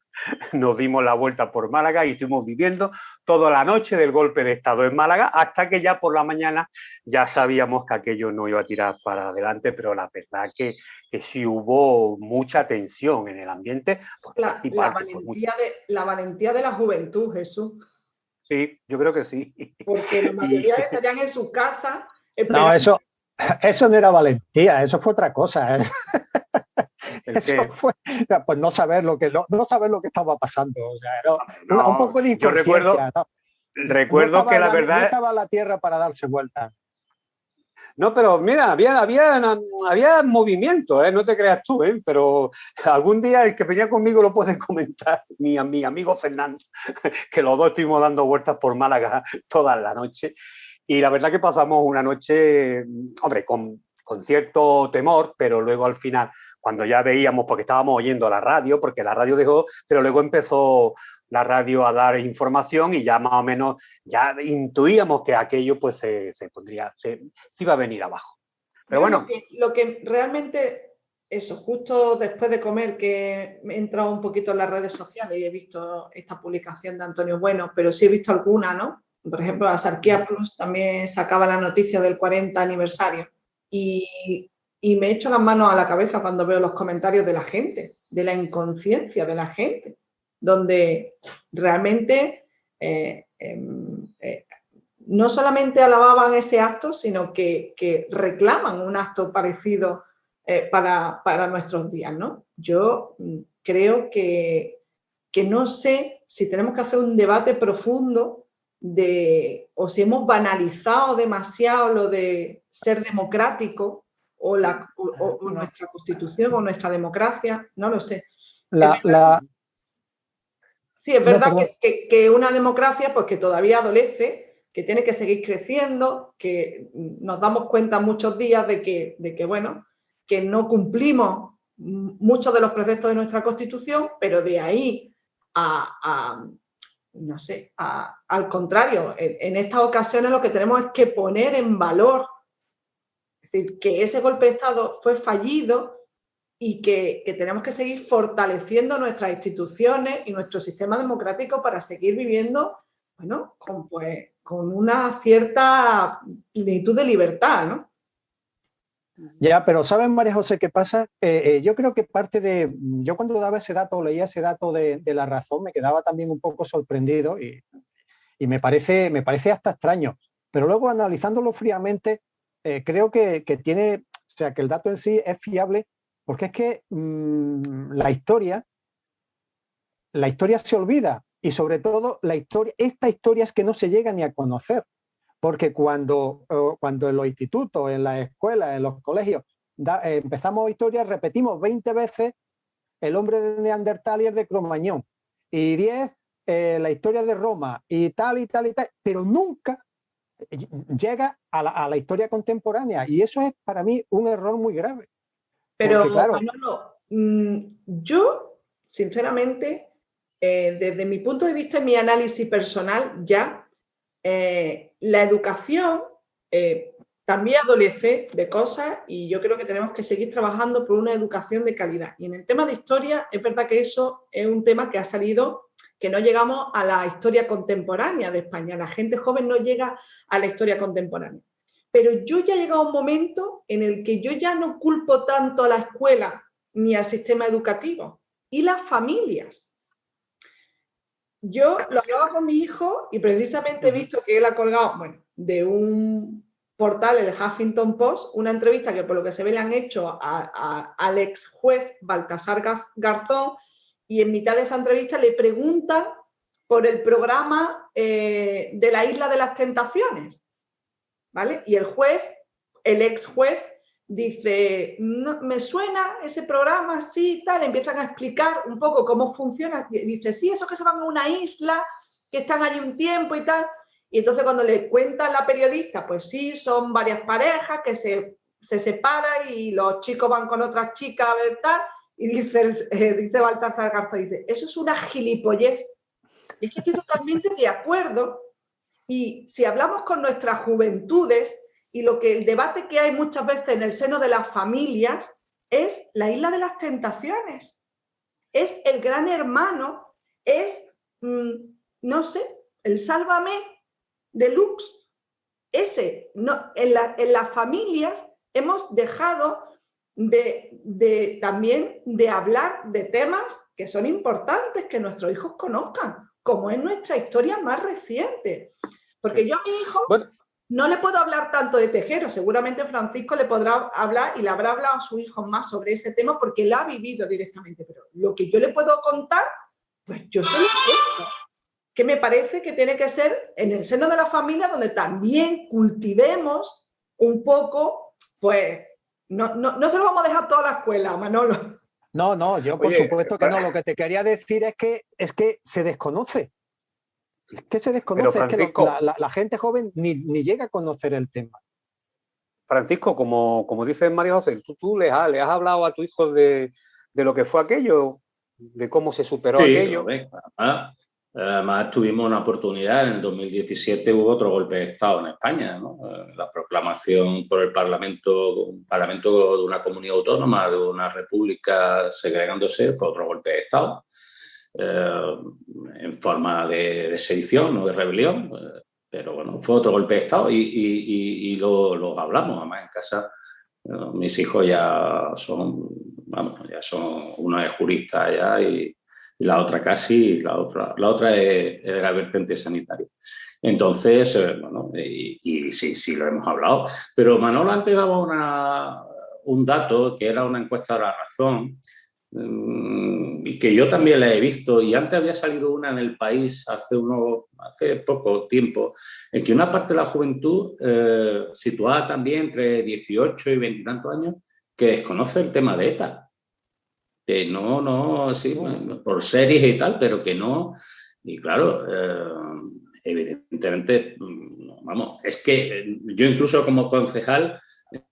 nos dimos la vuelta por Málaga y estuvimos viviendo toda la noche del golpe de Estado en Málaga, hasta que ya por la mañana ya sabíamos que aquello no iba a tirar para adelante, pero la verdad que sí hubo mucha tensión en el ambiente. La valentía de la juventud, Jesús. Sí, yo creo que sí. Porque la mayoría estarían en su casa. No, eso no era valentía, eso fue otra cosa. Eso fue, pues no saber lo que estaba pasando. O sea, era un poco de inconsciencia. Yo recuerdo que la verdad... No estaba la tierra para darse vuelta. No, pero mira, había movimiento, no te creas tú, pero algún día el que venía conmigo lo puede comentar, mi amigo Fernando, que los dos estuvimos dando vueltas por Málaga toda la noche. Y la verdad que pasamos una noche, hombre, con cierto temor, pero luego al final, cuando ya veíamos, porque estábamos oyendo la radio, porque la radio dejó, pero luego empezó la radio a dar información y ya más o menos ya intuíamos que aquello pues se iba a venir abajo. Pero bueno. Lo que realmente, eso, justo después de comer, que he entrado un poquito en las redes sociales y he visto esta publicación de Antonio Bueno, pero sí he visto alguna, ¿no? Por ejemplo, la Sarquía Plus también sacaba la noticia del 40 aniversario y me echo las manos a la cabeza cuando veo los comentarios de la gente, de la inconsciencia de la gente, donde realmente no solamente alababan ese acto, sino que reclaman un acto parecido para nuestros días, ¿no? Yo creo que no sé si tenemos que hacer un debate profundo o si hemos banalizado demasiado lo de ser democrático o nuestra Constitución o nuestra democracia, no lo sé. Sí, es verdad que una democracia pues que todavía adolece, que tiene que seguir creciendo, que nos damos cuenta muchos días de que bueno, que no cumplimos muchos de los preceptos de nuestra Constitución, pero de ahí no sé, al contrario, en estas ocasiones lo que tenemos es que poner en valor, Es decir, que ese golpe de Estado fue fallido y que tenemos que seguir fortaleciendo nuestras instituciones y nuestro sistema democrático para seguir viviendo, bueno, con una cierta plenitud de libertad, ¿no? Ya, pero ¿saben, María José, qué pasa? Yo creo que parte de... Yo cuando daba ese dato, leía ese dato de La Razón, me quedaba también un poco sorprendido y me parece hasta extraño. Pero luego, analizándolo fríamente, creo que tiene... O sea, que el dato en sí es fiable, porque es que la historia se olvida, y sobre todo esta historia es que no se llega ni a conocer. Porque cuando en los institutos, en las escuelas, en los colegios, empezamos historias, repetimos 20 veces el hombre de Neandertal y el de Cromañón, y 10 la historia de Roma, y tal, pero nunca llega a la historia contemporánea, y eso es para mí un error muy grave. Pero, porque, claro, Manolo, yo, sinceramente, desde mi punto de vista y mi análisis personal, ya la educación también adolece de cosas y yo creo que tenemos que seguir trabajando por una educación de calidad. Y en el tema de historia, es verdad que eso es un tema que ha salido, que no llegamos a la historia contemporánea de España. La gente joven no llega a la historia contemporánea. Pero yo ya he llegado a un momento en el que yo ya no culpo tanto a la escuela ni al sistema educativo y las familias. Yo lo hablaba con mi hijo y precisamente he visto que él ha colgado, bueno, de un portal, el Huffington Post, una entrevista que por lo que se ve le han hecho al ex juez Baltasar Garzón, y en mitad de esa entrevista le preguntan por el programa de la Isla de las Tentaciones, ¿vale? Y el ex juez, dice, no, me suena ese programa, sí, tal, empiezan a explicar un poco cómo funciona, dice, sí, esos que se van a una isla, que están allí un tiempo y tal, y entonces cuando le cuenta a la periodista, pues sí, son varias parejas que se separan y los chicos van con otras chicas a ver tal, y dice Baltasar Garzón, dice, eso es una gilipollez. Y es que estoy totalmente de acuerdo, y si hablamos con nuestras juventudes, y el debate que hay muchas veces en el seno de las familias es la Isla de las Tentaciones, es el Gran Hermano, es, no sé, el Sálvame Deluxe. No, en las familias hemos dejado también de hablar de temas que son importantes que nuestros hijos conozcan, como es nuestra historia más reciente. Porque yo a mi hijo... Bueno, no le puedo hablar tanto de Tejero, seguramente Francisco le podrá hablar y le habrá hablado a sus hijos más sobre ese tema porque él ha vivido directamente, pero lo que yo le puedo contar, pues yo se lo cuento, que me parece que tiene que ser en el seno de la familia donde también cultivemos un poco, pues, no se lo vamos a dejar toda la escuela, Manolo. No, yo por supuesto que no, lo que te quería decir es que se desconoce. Es que se desconoce, Francisco, es que la gente joven ni llega a conocer el tema. Francisco, como dice María José, tú le has hablado a tu hijo de lo que fue aquello, de cómo se superó aquello. Además tuvimos una oportunidad, en el 2017 hubo otro golpe de Estado en España, ¿no? La proclamación por el Parlamento de una comunidad autónoma, de una república segregándose, fue otro golpe de Estado. En forma de sedición o de rebelión, pero bueno, fue otro golpe de Estado y lo hablamos. Además, en casa mis hijos ya son, uno es jurista ya y la otra casi, y la otra es de la vertiente sanitaria. Entonces, bueno, y sí, lo hemos hablado. Pero Manolo antes daba un dato que era una encuesta de La Razón, y que yo también la he visto, y antes había salido una en El País hace poco tiempo, en que una parte de la juventud situada también entre 18 y 20 y tantos años, que desconoce el tema de ETA, que sí, por series y tal, pero que no, y claro, evidentemente, vamos, es que yo incluso como concejal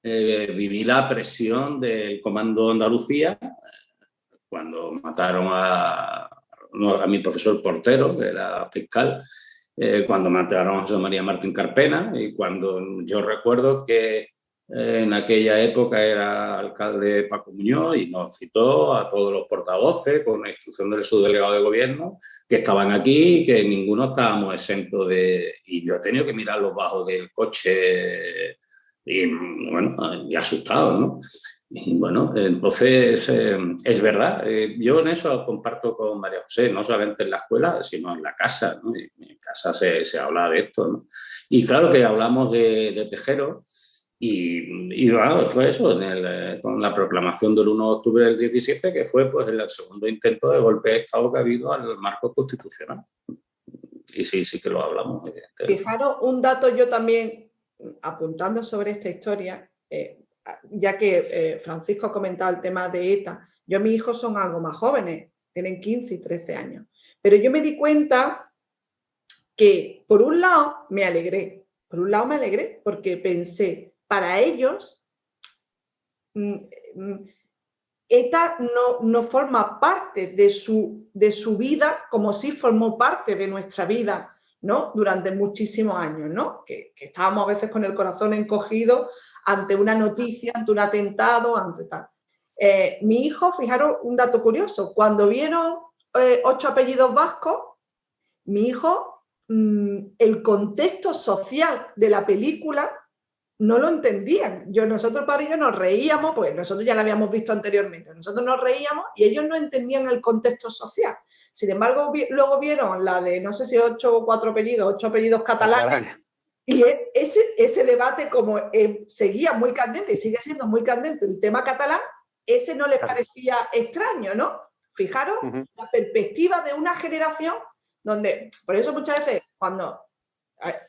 viví la presión del Comando Andalucía cuando mataron a mi profesor Portero, que era fiscal, cuando mataron a José María Martín Carpena, y cuando yo recuerdo que En aquella época era alcalde Paco Muñoz y nos citó a todos los portavoces con la instrucción del subdelegado de gobierno que estaban aquí y que ninguno estábamos exentos de... Y yo he tenido que mirar los bajos del coche y, bueno, y asustado, ¿no? Y bueno, entonces es verdad, yo en eso comparto con María José, no solamente en la escuela, sino en la casa, ¿no? En casa se habla de esto, ¿no? Y claro que hablamos de Tejero. Y bueno, fue eso, con la proclamación del 1 de octubre del 17, que fue pues el segundo intento de golpe de Estado que ha habido al marco constitucional. Y sí que lo hablamos. Fijaros, un dato yo también, apuntando sobre esta historia, ya que Francisco ha comentado el tema de ETA, yo mis hijos son algo más jóvenes, tienen 15 y 13 años, pero yo me di cuenta que por un lado me alegré porque pensé, para ellos, ETA no forma parte de su vida como sí formó parte de nuestra vida, ¿no? Durante muchísimos años, ¿no? Que estábamos a veces con el corazón encogido ante una noticia, ante un atentado, ante tal. Mi hijo, fijaros un dato curioso, cuando vieron 8 apellidos vascos, mi hijo, el contexto social de la película no lo entendían. Nosotros padre y yo nos reíamos, pues nosotros ya la habíamos visto anteriormente, nosotros nos reíamos y ellos no entendían el contexto social. Sin embargo, luego vieron la de, no sé si 8 apellidos catalanes, y ese debate como seguía muy candente y sigue siendo muy candente el tema catalán, ese no les parecía extraño, ¿no? Fijaros la perspectiva de una generación donde, por eso muchas veces, cuando,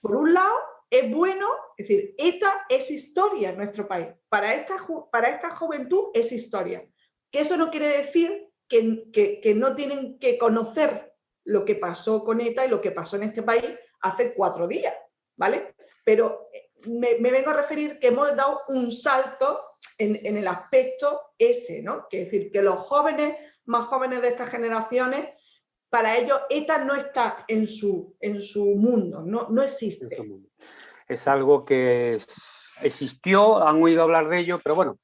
por un lado, es bueno, es decir, ETA es historia en nuestro país. Para esta juventud es historia. Que eso no quiere decir que no tienen que conocer lo que pasó con ETA y lo que pasó en este país hace 4 días, ¿vale? Pero me vengo a referir que hemos dado un salto en el aspecto ese, ¿no? Que es decir, que los jóvenes, más jóvenes de estas generaciones, para ellos ETA no está en su mundo, no existe. Es algo que existió, han oído hablar de ello, pero bueno,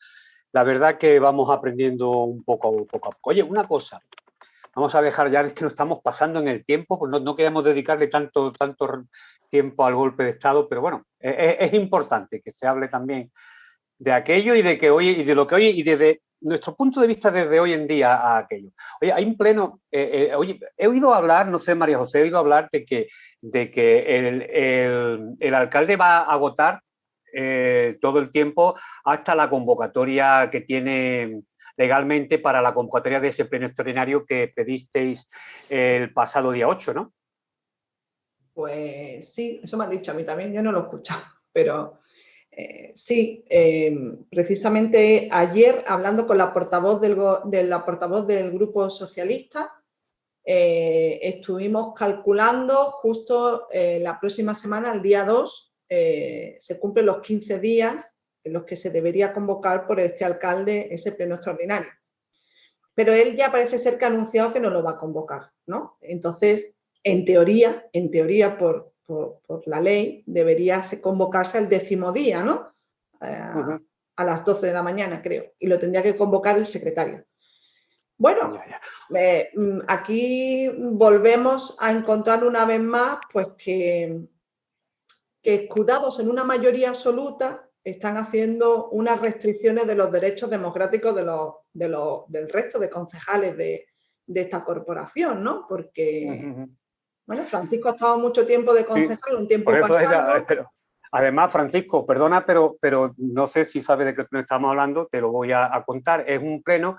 la verdad que vamos aprendiendo un poco a poco. Oye, una cosa, vamos a dejar ya, es que nos estamos pasando en el tiempo, pues no queremos dedicarle tanto tiempo al golpe de Estado, pero bueno, es importante que se hable también de aquello y de lo que hoy y desde nuestro punto de vista desde hoy en día a aquello. Oye, hay un pleno, oye, he oído hablar, no sé, María José, he oído hablar de que el alcalde va a agotar todo el tiempo hasta la convocatoria que tiene legalmente para la convocatoria de ese pleno extraordinario que pedisteis el pasado día 8, ¿no? Pues sí, eso me han dicho a mí también, yo no lo he escuchado, pero sí, precisamente ayer, hablando con la portavoz del Grupo Socialista, estuvimos calculando justo la próxima semana, el día 2, se cumplen los 15 días en los que se debería convocar por este alcalde ese pleno extraordinario. Pero él ya parece ser que ha anunciado que no lo va a convocar, ¿no? Entonces, en teoría, por la ley, debería convocarse el 10º día, ¿no? A las 12 de la mañana, creo, y lo tendría que convocar el secretario. Bueno, aquí volvemos a encontrar una vez más pues que escudados en una mayoría absoluta están haciendo unas restricciones de los derechos democráticos del resto de concejales de esta corporación, ¿no? Porque, bueno, Francisco ha estado mucho tiempo de concejal, un tiempo pasado. Además, Francisco, perdona, pero no sé si sabes de qué pleno estamos hablando, te lo voy a contar. Es un pleno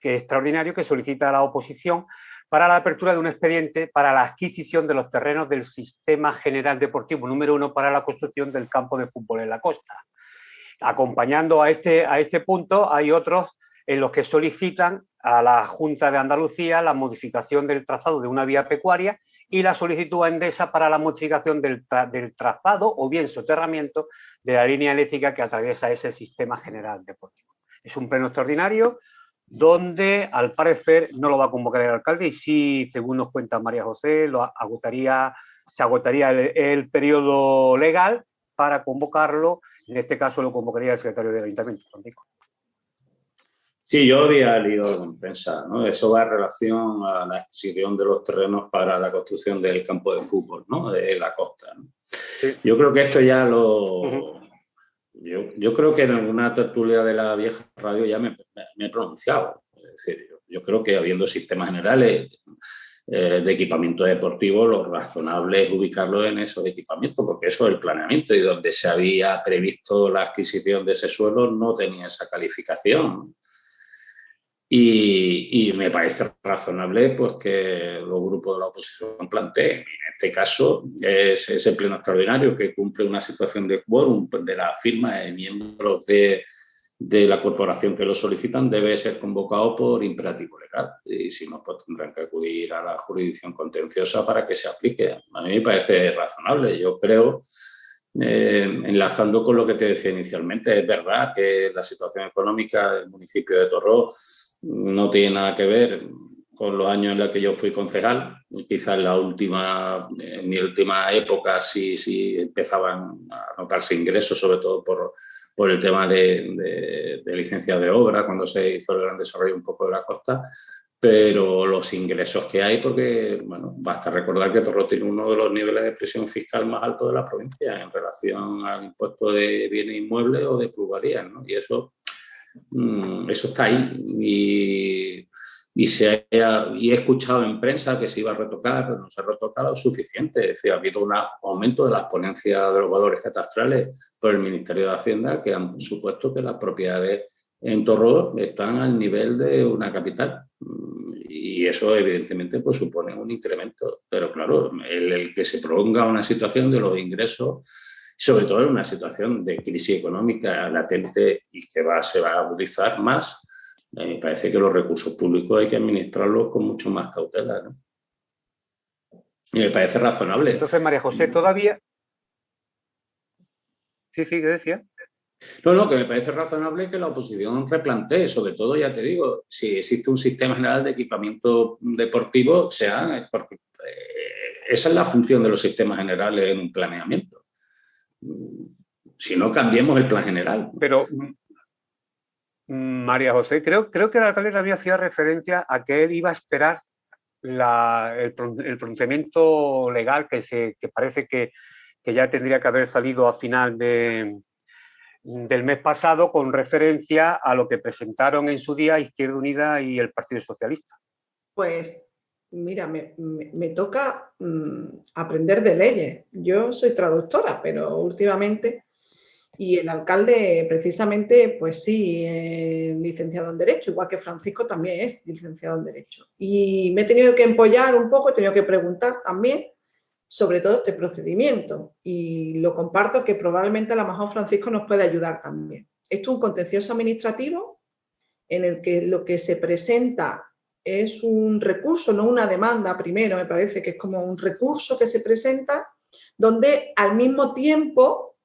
extraordinario que solicita a la oposición para la apertura de un expediente para la adquisición de los terrenos del Sistema General Deportivo número 1 para la construcción del campo de fútbol en la costa. Acompañando a este punto hay otros en los que solicitan a la Junta de Andalucía la modificación del trazado de una vía pecuaria y la solicitud a Endesa para la modificación del trazado o bien soterramiento de la línea eléctrica que atraviesa ese Sistema General Deportivo. Es un pleno extraordinario donde, al parecer, no lo va a convocar el alcalde y sí, según nos cuenta María José, se agotaría el periodo legal para convocarlo En este caso lo convocaría el secretario del Ayuntamiento, Francisco. Sí, yo había leído algo en prensa, ¿no? Eso va en relación a la adquisición de los terrenos para la construcción del campo de fútbol, ¿no? De la costa, ¿no? Sí. Yo creo que esto ya lo... Yo creo que en alguna tertulia de la vieja radio ya me he pronunciado. Es decir, yo creo que habiendo sistemas generales de equipamiento deportivo, lo razonable es ubicarlo en esos equipamientos, porque eso es el planeamiento, y donde se había previsto la adquisición de ese suelo no tenía esa calificación. Y me parece razonable pues que los grupos de la oposición planteen. En este caso es ese pleno extraordinario que cumple una situación de quórum de la firma de miembros de la corporación que lo solicitan, debe ser convocado por imperativo legal, y si no, pues tendrán que acudir a la jurisdicción contenciosa para que se aplique. A mí me parece razonable. Yo creo, enlazando con lo que te decía inicialmente, es verdad que la situación económica del municipio de Torró no tiene nada que ver con los años en los que yo fui concejal. Quizás en mi última época sí empezaban a notarse ingresos, sobre todo por el tema de licencias de obra, cuando se hizo el gran desarrollo un poco de la costa, pero los ingresos que hay, porque bueno, basta recordar que Torró tiene uno de los niveles de presión fiscal más altos de la provincia en relación al impuesto de bienes inmuebles o de plusvalías, ¿no? Y eso está ahí, y he escuchado en prensa que se iba a retocar, pero no se ha retocado suficiente. Es decir, ha habido un aumento de las ponencias de los valores catastrales por el Ministerio de Hacienda, que han supuesto que las propiedades en Torró están al nivel de una capital, y eso evidentemente pues supone un incremento. Pero claro, el que se prolonga una situación de los ingresos, sobre todo en una situación de crisis económica latente y que se va a agudizar más, me parece que los recursos públicos hay que administrarlos con mucho más cautela, ¿no? Y me parece razonable. Entonces, María José, todavía... Sí, ¿qué decía? No, que me parece razonable que la oposición replantee, sobre todo, ya te digo, si existe un sistema general de equipamiento deportivo, porque esa es la función de los sistemas generales en un planeamiento. Si no, cambiemos el plan general. Pero, María José, creo que el alcalde también hacía referencia a que él iba a esperar el pronunciamiento legal que parece que ya tendría que haber salido a final del mes pasado, con referencia a lo que presentaron en su día Izquierda Unida y el Partido Socialista. Pues mira, me toca aprender de leyes. Yo soy traductora, pero últimamente, y el alcalde precisamente, pues sí, licenciado en Derecho, igual que Francisco también es licenciado en Derecho. Y me he tenido que empollar un poco, he tenido que preguntar también sobre todo este procedimiento, y lo comparto, que probablemente a lo mejor Francisco nos puede ayudar también. Esto es un contencioso administrativo en el que lo que se presenta es un recurso, no una demanda primero, me parece que es como un recurso que se presenta, donde al mismo tiempo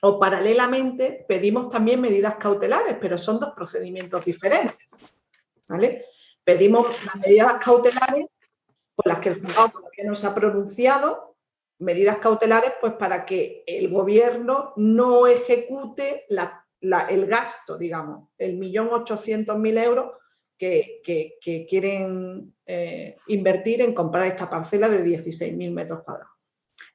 o paralelamente pedimos también medidas cautelares, pero son dos procedimientos diferentes, ¿vale? Pedimos las medidas cautelares por las que el juzgado todavía no se ha pronunciado, medidas cautelares pues para que el gobierno no ejecute el gasto, digamos, el 1.800.000 euros que quieren invertir en comprar esta parcela de 16.000 metros cuadrados.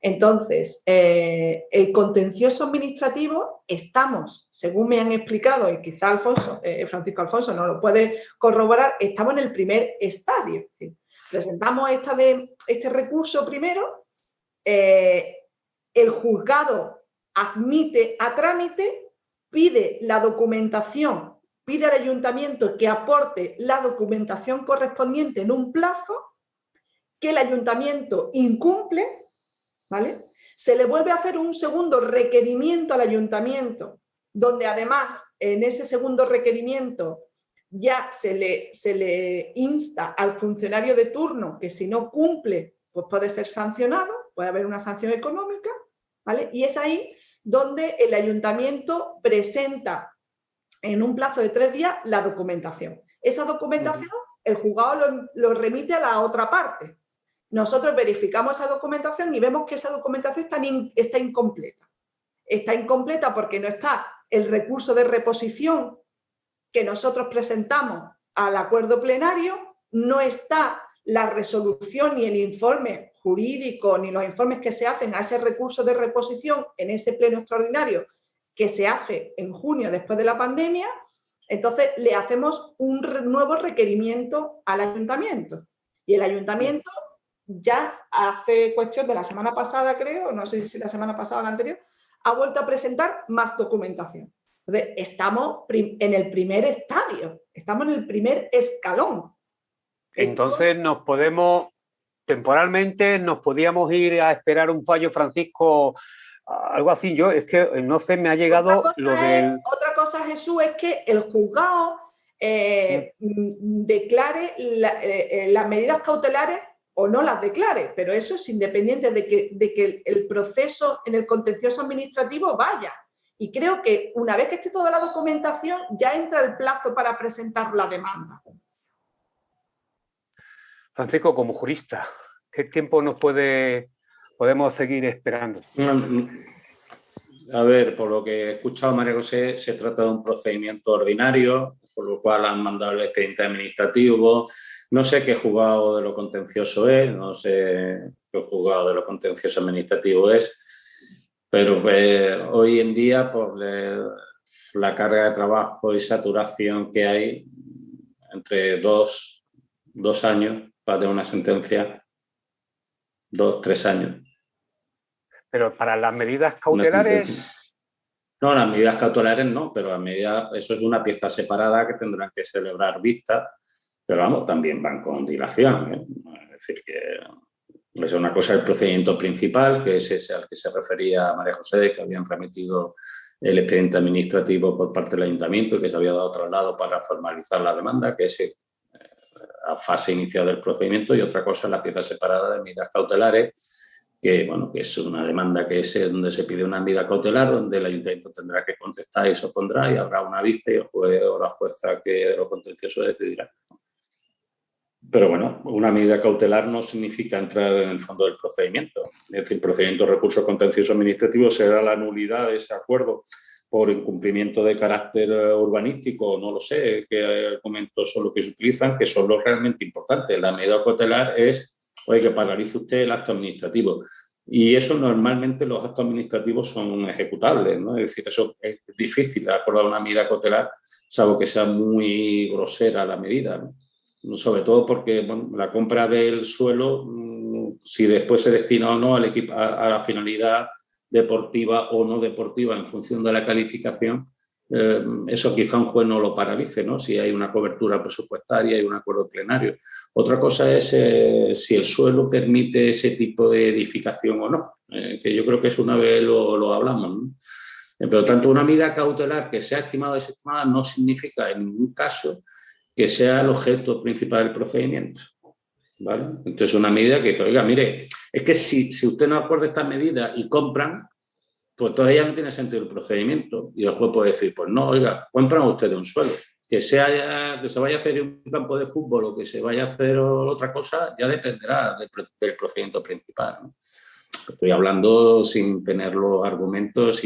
Entonces, el contencioso administrativo, estamos, según me han explicado, y quizá Francisco Alfonso no lo puede corroborar, estamos en el primer estadio. Es decir, presentamos este recurso primero, el juzgado admite a trámite, pide la documentación, pide al ayuntamiento que aporte la documentación correspondiente en un plazo que el ayuntamiento incumple, ¿vale? Se le vuelve a hacer un segundo requerimiento al ayuntamiento, donde además en ese segundo requerimiento ya se le insta al funcionario de turno que si no cumple, pues puede ser sancionado, puede haber una sanción económica, ¿vale? Y es ahí donde el ayuntamiento presenta en un plazo de 3 días la documentación. Esa documentación el juzgado lo remite a la otra parte. Nosotros verificamos esa documentación y vemos que esa documentación está incompleta. está incompleta porque no está el recurso de reposición que nosotros presentamos al acuerdo plenario, no está la resolución ni el informe jurídico ni los informes que se hacen a ese recurso de reposición en ese pleno extraordinario que se hace en junio después de la pandemia. Entonces le hacemos un nuevo requerimiento al ayuntamiento y el ayuntamiento ya hace cuestión de la semana pasada, creo, no sé si la semana pasada o la anterior, ha vuelto a presentar más documentación. Entonces estamos en el primer estadio, estamos en el primer escalón. Entonces temporalmente nos podíamos ir a esperar un fallo, Francisco, algo así. Yo es que no sé, me ha llegado Otra cosa, Jesús, es que el juzgado declare las medidas cautelares o no las declare, pero eso es independiente de que el proceso en el contencioso administrativo vaya. Y creo que una vez que esté toda la documentación ya entra el plazo para presentar la demanda. Francisco, como jurista, ¿qué tiempo podemos seguir esperando? A ver, por lo que he escuchado, María José, se trata de un procedimiento ordinario, por lo cual han mandado el expediente administrativo. No sé qué juzgado de lo contencioso es, no sé qué juzgado de lo contencioso administrativo es, pero pues, hoy en día, por la carga de trabajo y saturación que hay, entre dos años para tener una sentencia, 2-3 años. Pero para las medidas cautelares... No, las medidas cautelares no, pero eso es una pieza separada que tendrán que celebrar vistas, pero vamos, también van con dilación, ¿eh? Es decir, que es una cosa el procedimiento principal, que es ese al que se refería María José, que habían remitido el expediente administrativo por parte del ayuntamiento y que se había dado traslado para formalizar la demanda, que es la fase inicial del procedimiento, y otra cosa es la pieza separada de medidas cautelares, que es una demanda que es donde se pide una medida cautelar, donde el ayuntamiento tendrá que contestar y se opondrá, y habrá una vista y el juez o la jueza que de lo contencioso decidirá. Pero bueno, una medida cautelar no significa entrar en el fondo del procedimiento. Es decir, el procedimiento de recurso contencioso administrativo será la nulidad de ese acuerdo por incumplimiento de carácter urbanístico, no lo sé, qué argumentos son los que se utilizan, que son los realmente importantes. La medida cautelar es, oye, que paralice usted el acto administrativo. Y eso normalmente los actos administrativos son ejecutables, ¿no? Es decir, eso es difícil acordar una medida cautelar, salvo que sea muy grosera la medida, ¿no? Sobre todo porque la compra del suelo, si después se destina o no a la finalidad deportiva o no deportiva en función de la calificación, eso quizá un juez no lo paralice, ¿no? Si hay una cobertura presupuestaria y un acuerdo plenario. Otra cosa es si el suelo permite ese tipo de edificación o no, que yo creo que eso una vez lo hablamos, ¿no? Pero tanto una medida cautelar que sea estimada o desestimada no significa en ningún caso que sea el objeto principal del procedimiento, ¿vale? Entonces, una medida que dice, oiga, mire, es que si usted no acuerda esta medida y compran, pues todavía no tiene sentido el procedimiento. Y el juez puede decir, pues no, oiga, compran ustedes un suelo. Que se vaya a hacer un campo de fútbol o que se vaya a hacer otra cosa, ya dependerá del procedimiento principal, ¿no? Estoy hablando sin tener los argumentos,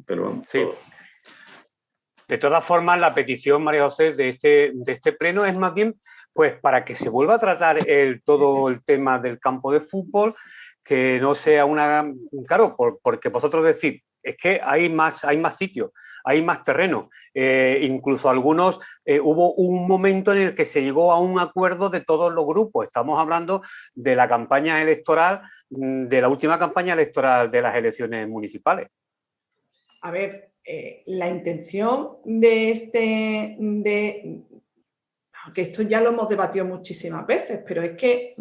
pero... Sí. De todas formas, la petición, María José, de este pleno es más bien pues para que se vuelva a tratar todo el tema del campo de fútbol, que no sea claro, porque vosotros decís, es que hay más sitios, hay más terreno. Incluso algunos, hubo un momento en el que se llegó a un acuerdo de todos los grupos. Estamos hablando de la campaña electoral, de la última campaña electoral de las elecciones municipales. A ver, la intención de que esto ya lo hemos debatido muchísimas veces, pero es que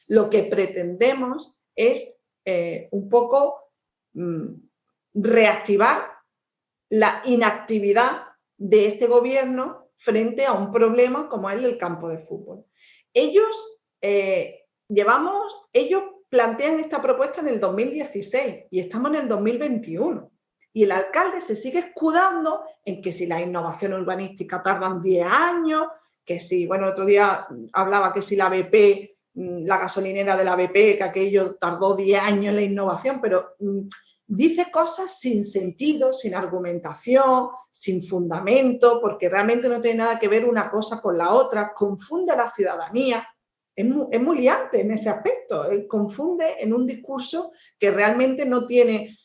lo que pretendemos es un poco reactivar la inactividad de este gobierno frente a un problema como es el campo de fútbol. Ellos plantean esta propuesta en el 2016 y estamos en el 2021. Y el alcalde se sigue escudando en que si la innovación urbanística tardan 10 años, que si, el otro día hablaba que si la BP, la gasolinera de la BP, que aquello tardó 10 años en la innovación, pero dice cosas sin sentido, sin argumentación, sin fundamento, porque realmente no tiene nada que ver una cosa con la otra, confunde a la ciudadanía. Es muy liante en ese aspecto, confunde en un discurso que realmente no tiene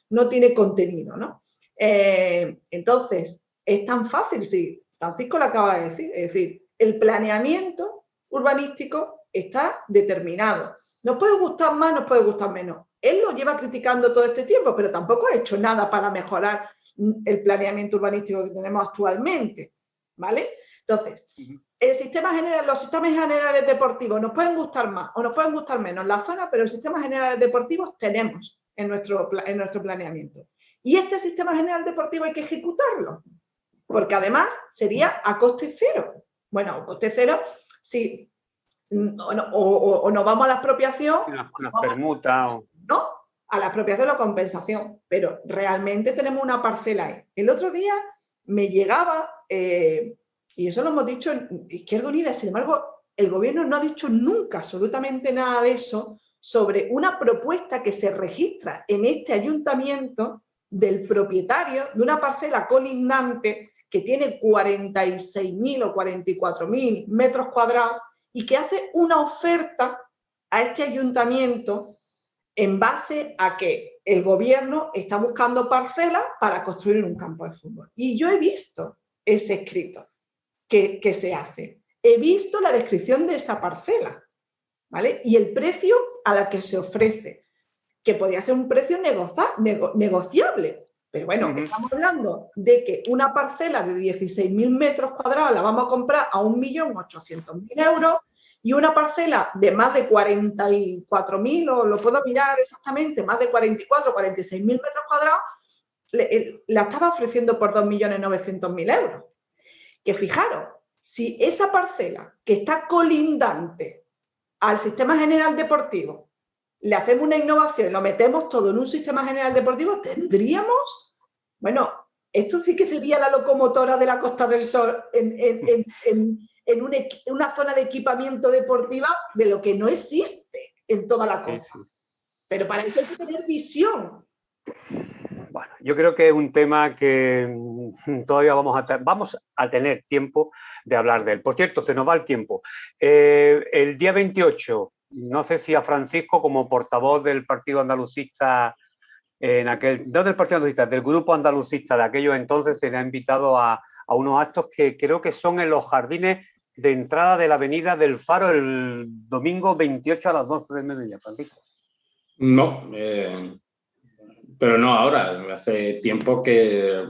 contenido, ¿no? Entonces, es tan fácil, sí, Francisco lo acaba de decir, es decir, el planeamiento urbanístico está determinado. Nos puede gustar más, nos puede gustar menos. Él lo lleva criticando todo este tiempo, pero tampoco ha hecho nada para mejorar el planeamiento urbanístico que tenemos actualmente, ¿vale? Entonces, los sistemas generales deportivos nos pueden gustar más o nos pueden gustar menos en la zona, pero los sistemas generales deportivos tenemos en nuestro planeamiento. Y este sistema general deportivo hay que ejecutarlo, porque además sería a coste cero. Bueno, a coste cero, sí, o nos vamos a la expropiación, una permuta, ¿no? A la expropiación o la compensación, pero realmente tenemos una parcela ahí. El otro día me llegaba, y eso lo hemos dicho en Izquierda Unida, sin embargo, el gobierno no ha dicho nunca absolutamente nada de eso, sobre una propuesta que se registra en este ayuntamiento del propietario de una parcela colindante que tiene 46.000 o 44.000 metros cuadrados y que hace una oferta a este ayuntamiento en base a que el gobierno está buscando parcelas para construir un campo de fútbol. Y yo he visto ese escrito que se hace. He visto la descripción de esa parcela, ¿vale? Y el precio a la que se ofrece, que podría ser un precio negociable. Pero bueno, estamos hablando de que una parcela de 16.000 metros cuadrados la vamos a comprar a 1.800.000 euros y una parcela de más de 44.000, o lo puedo mirar exactamente, más de 44 o 46.000 metros cuadrados, la estaba ofreciendo por 2.900.000 euros. Que fijaros, si esa parcela que está colindante al sistema general deportivo, le hacemos una innovación, lo metemos todo en un sistema general deportivo, tendríamos, bueno, esto sí que sería la locomotora de la Costa del Sol en una zona de equipamiento deportiva de lo que no existe en toda la costa. Pero para eso hay que tener visión. Bueno, yo creo que es un tema que todavía vamos a tener tiempo de hablar de él. Por cierto, se nos va el tiempo. El día 28, no sé si a Francisco, como portavoz del Partido Andalucista, no del Partido Andalucista, del Grupo Andalucista de aquellos entonces, se le ha invitado a unos actos que creo que son en los jardines de entrada de la Avenida del Faro el domingo 28 a las 12 del mediodía, Francisco. No, pero no ahora. Hace tiempo que,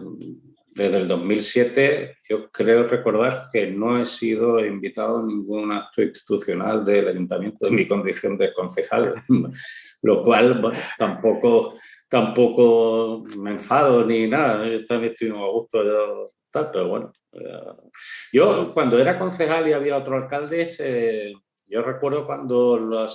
desde el 2007, yo creo recordar que no he sido invitado a ningún acto institucional del ayuntamiento en mi condición de concejal, lo cual, bueno, tampoco me enfado ni nada. Yo también estoy a gusto, pero bueno. Yo, cuando era concejal y había otros alcaldes, yo recuerdo cuando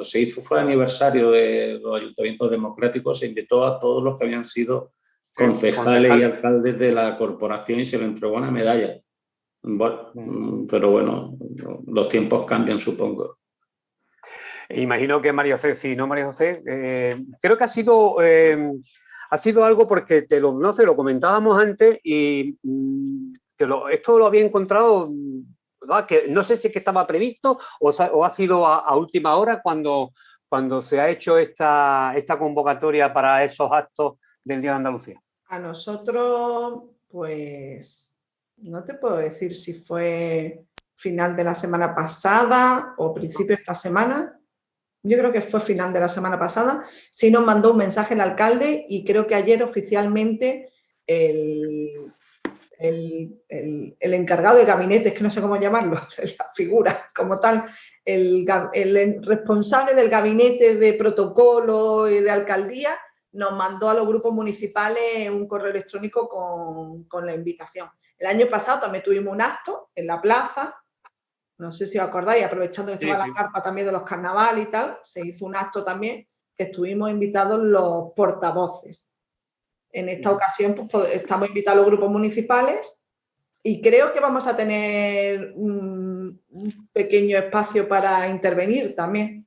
se hizo, fue aniversario de los ayuntamientos democráticos, se invitó a todos los que habían sido concejales y alcaldes de la corporación y se le entregó una medalla. Bueno, pero bueno, los tiempos cambian, supongo. Imagino que María José, sí, ¿no, María José? Creo que ha sido algo porque no sé, lo comentábamos antes y esto lo había encontrado, ¿verdad? Que no sé si es que estaba previsto o ha sido a última hora cuando se ha hecho esta convocatoria para esos actos del Día de Andalucía. A nosotros, pues, no te puedo decir si fue final de la semana pasada o principio de esta semana. Yo creo que fue final de la semana pasada. Sí nos mandó un mensaje el alcalde y creo que ayer oficialmente el encargado de gabinete, es que no sé cómo llamarlo, la figura como tal, el responsable del gabinete de protocolo y de alcaldía nos mandó a los grupos municipales un correo electrónico con la invitación. El año pasado también tuvimos un acto en la plaza, no sé si os acordáis, aprovechando que estaba la carpa también de los carnavales y tal, se hizo un acto también que estuvimos invitados los portavoces. En esta ocasión pues, estamos invitados a los grupos municipales y creo que vamos a tener un pequeño espacio para intervenir también.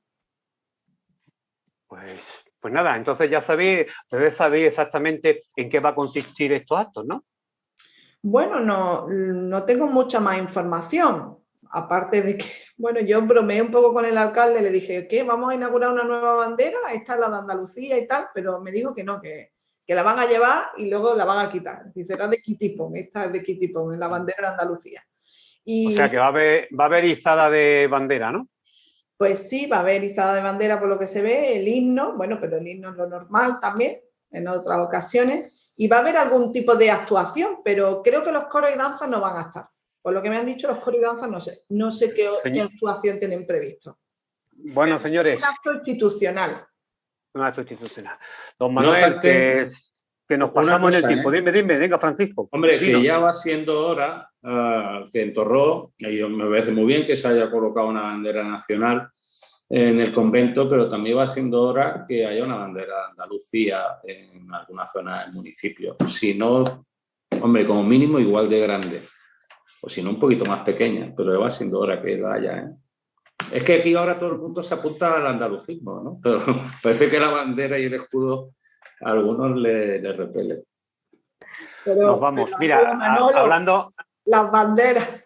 Pues Pues nada, entonces ya ustedes sabéis exactamente en qué va a consistir estos actos, ¿no? Bueno, no tengo mucha más información, aparte de que, bueno, yo bromeé un poco con el alcalde, le dije, ¿qué? ¿Vamos a inaugurar una nueva bandera? Esta es la de Andalucía y tal, pero me dijo que no, que la van a llevar y luego la van a quitar. Dice, será de Kitipón, esta es de Kitipón, es la bandera de Andalucía. O sea que va a haber izada de bandera, ¿no? Pues sí, va a haber izada de bandera por lo que se ve, el himno, bueno, pero el himno es lo normal también, en otras ocasiones, y va a haber algún tipo de actuación, pero creo que los coros y danzas no van a estar. Por lo que me han dicho, los coros y danzas no sé qué actuación tienen previsto. Bueno, señores. Un acto institucional. Un acto institucional. Don Manuel, que nos pasamos en el tiempo. Dime, venga, Francisco. Hombre, que ya va siendo hora que en Torró, y me parece muy bien que se haya colocado una bandera nacional en el convento, pero también va siendo hora que haya una bandera de Andalucía en alguna zona del municipio. Si no, hombre, como mínimo igual de grande, o si no un poquito más pequeña, pero va siendo hora que la haya, ¿eh? Es que aquí ahora todo el mundo se apunta al andalucismo, ¿no? Pero parece que la bandera y el escudo a algunos les repele. Nos vamos. Mira, Manolo, hablando... Las banderas.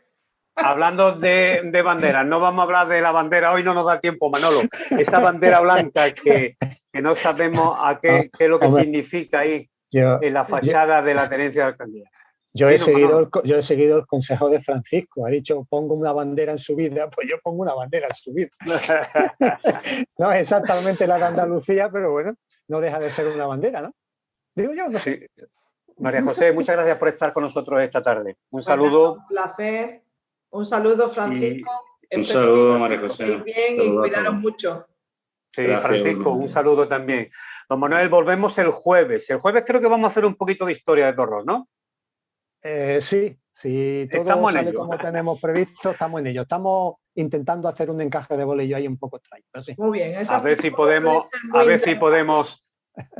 Hablando de banderas, no vamos a hablar de la bandera, hoy no nos da tiempo, Manolo. Esa bandera blanca que no sabemos a qué es lo que significa ahí en la fachada de la tenencia de alcaldía. Yo he seguido el consejo de Francisco. Ha dicho, pongo una bandera en su vida, pues yo pongo una bandera en su vida. No es exactamente la de Andalucía, pero bueno, no deja de ser una bandera, ¿no? Digo yo, no sé. Sí. María José, muchas gracias por estar con nosotros esta tarde. Un saludo. Un placer. Un saludo, Francisco. Un saludo, María José. Bien y cuidaros mucho. Sí, gracias, Francisco, un saludo también. Don Manuel, volvemos el jueves. El jueves creo que vamos a hacer un poquito de historia de Torró, ¿no? Sí, todo sale como tenemos previsto, estamos en ello. Estamos intentando hacer un encaje de bolillo ahí un poco extraño. Pero sí. Muy bien. A ver si podemos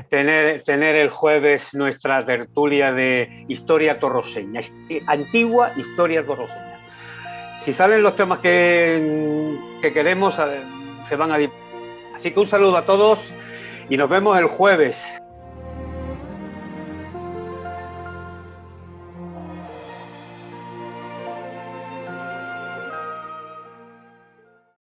tener el jueves nuestra tertulia de historia torroseña, antigua historia torroseña. Si salen los temas que queremos, se van a... Así que un saludo a todos y nos vemos el jueves.